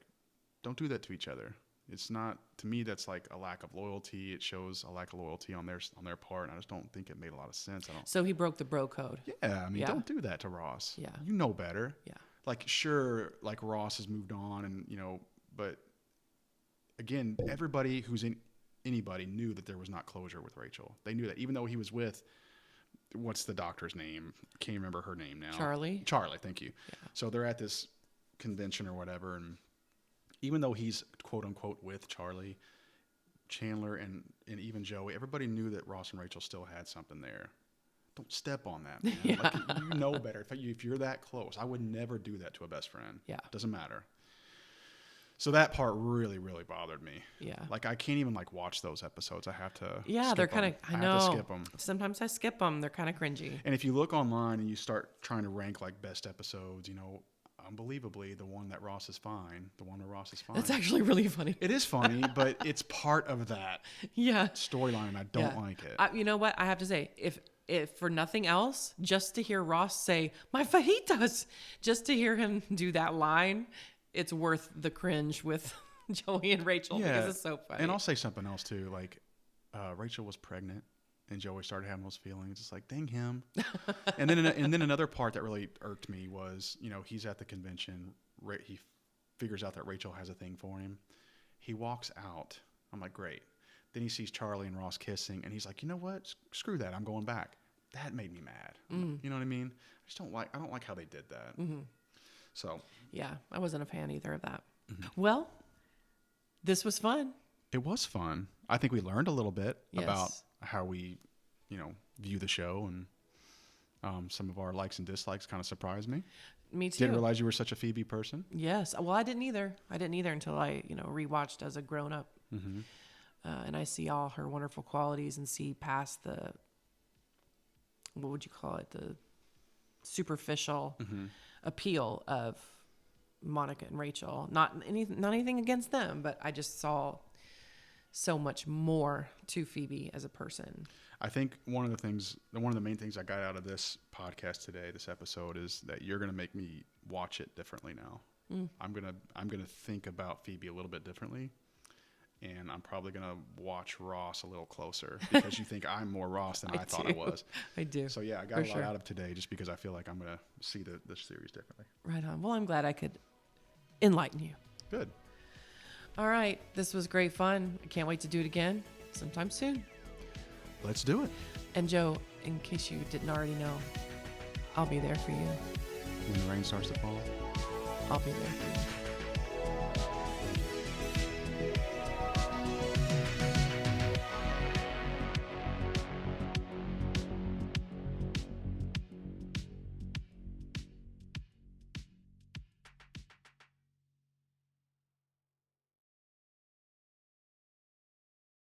don't do that to each other. It's not, to me, that's like a lack of loyalty. It shows a lack of loyalty on their part, and I just don't think it made a lot of sense. So he broke the bro code. Yeah, I mean, don't do that to Ross. Yeah. You know better. Yeah. like, sure, like Ross has moved on, and but again, anybody knew that there was not closure with Rachel. They knew that, even though he was with, what's the doctor's name? Can't remember her name now. Charlie, thank you. Yeah. So they're at this convention or whatever, and even though he's quote unquote with Charlie, Chandler and even Joey, everybody knew that Ross and Rachel still had something there. Don't step on that, man. Yeah. Like, you know better. If you're that close, I would never do that to a best friend. Yeah. Doesn't matter. So that part really, really bothered me. Yeah. Like, I can't even like watch those episodes. I have to. Yeah, skip they're kind of. them. I know. have to skip them. Sometimes I skip them. They're kind of cringy. And if you look online and you start trying to rank like best episodes, unbelievably, the one where Ross is fine. That's actually really funny. It is funny, but it's part of that Yeah. storyline, and I don't like it. You know what? I have to say, if for nothing else, just to hear Ross say "my fajitas," just to hear him do that line, it's worth the cringe with Joey and Rachel because it's so funny. And I'll say something else too. Like, Rachel was pregnant, and Joey started having those feelings. It's like, dang him. and then another part that really irked me was, he's at the convention. He figures out that Rachel has a thing for him. He walks out. I'm like, great. Then he sees Charlie and Ross kissing, and he's like, you know what? Screw that. I'm going back. That made me mad. You know what I mean? I don't like how they did that. Mm-hmm. So. Yeah, I wasn't a fan either of that. Mm-hmm. Well, this was fun. It was fun. I think we learned a little bit Yes. about how we, view the show, and some of our likes and dislikes kind of surprised me. Me too. Didn't realize you were such a Phoebe person. Yes. Well, I didn't either. Until I, rewatched as a grown up. Mm-hmm. And I see all her wonderful qualities and see past the, what would you call it? The superficial appeal of Monica and Rachel. Not anything against them, but I just saw so much more to Phoebe as a person. I think one of the main things I got out of this podcast today, this episode, is that you're going to make me watch it differently now. I'm gonna think about Phoebe a little bit differently, and I'm probably gonna watch Ross a little closer because you think I'm more Ross than I thought I was. I do. So yeah, I got a lot out of today just because I feel like I'm gonna see this series differently. Right on. Well, I'm glad I could enlighten you. Good. All right, this was great fun. I can't wait to do it again sometime soon. Let's do it. And Joe, in case you didn't already know, I'll be there for you. When the rain starts to fall. I'll be there for you.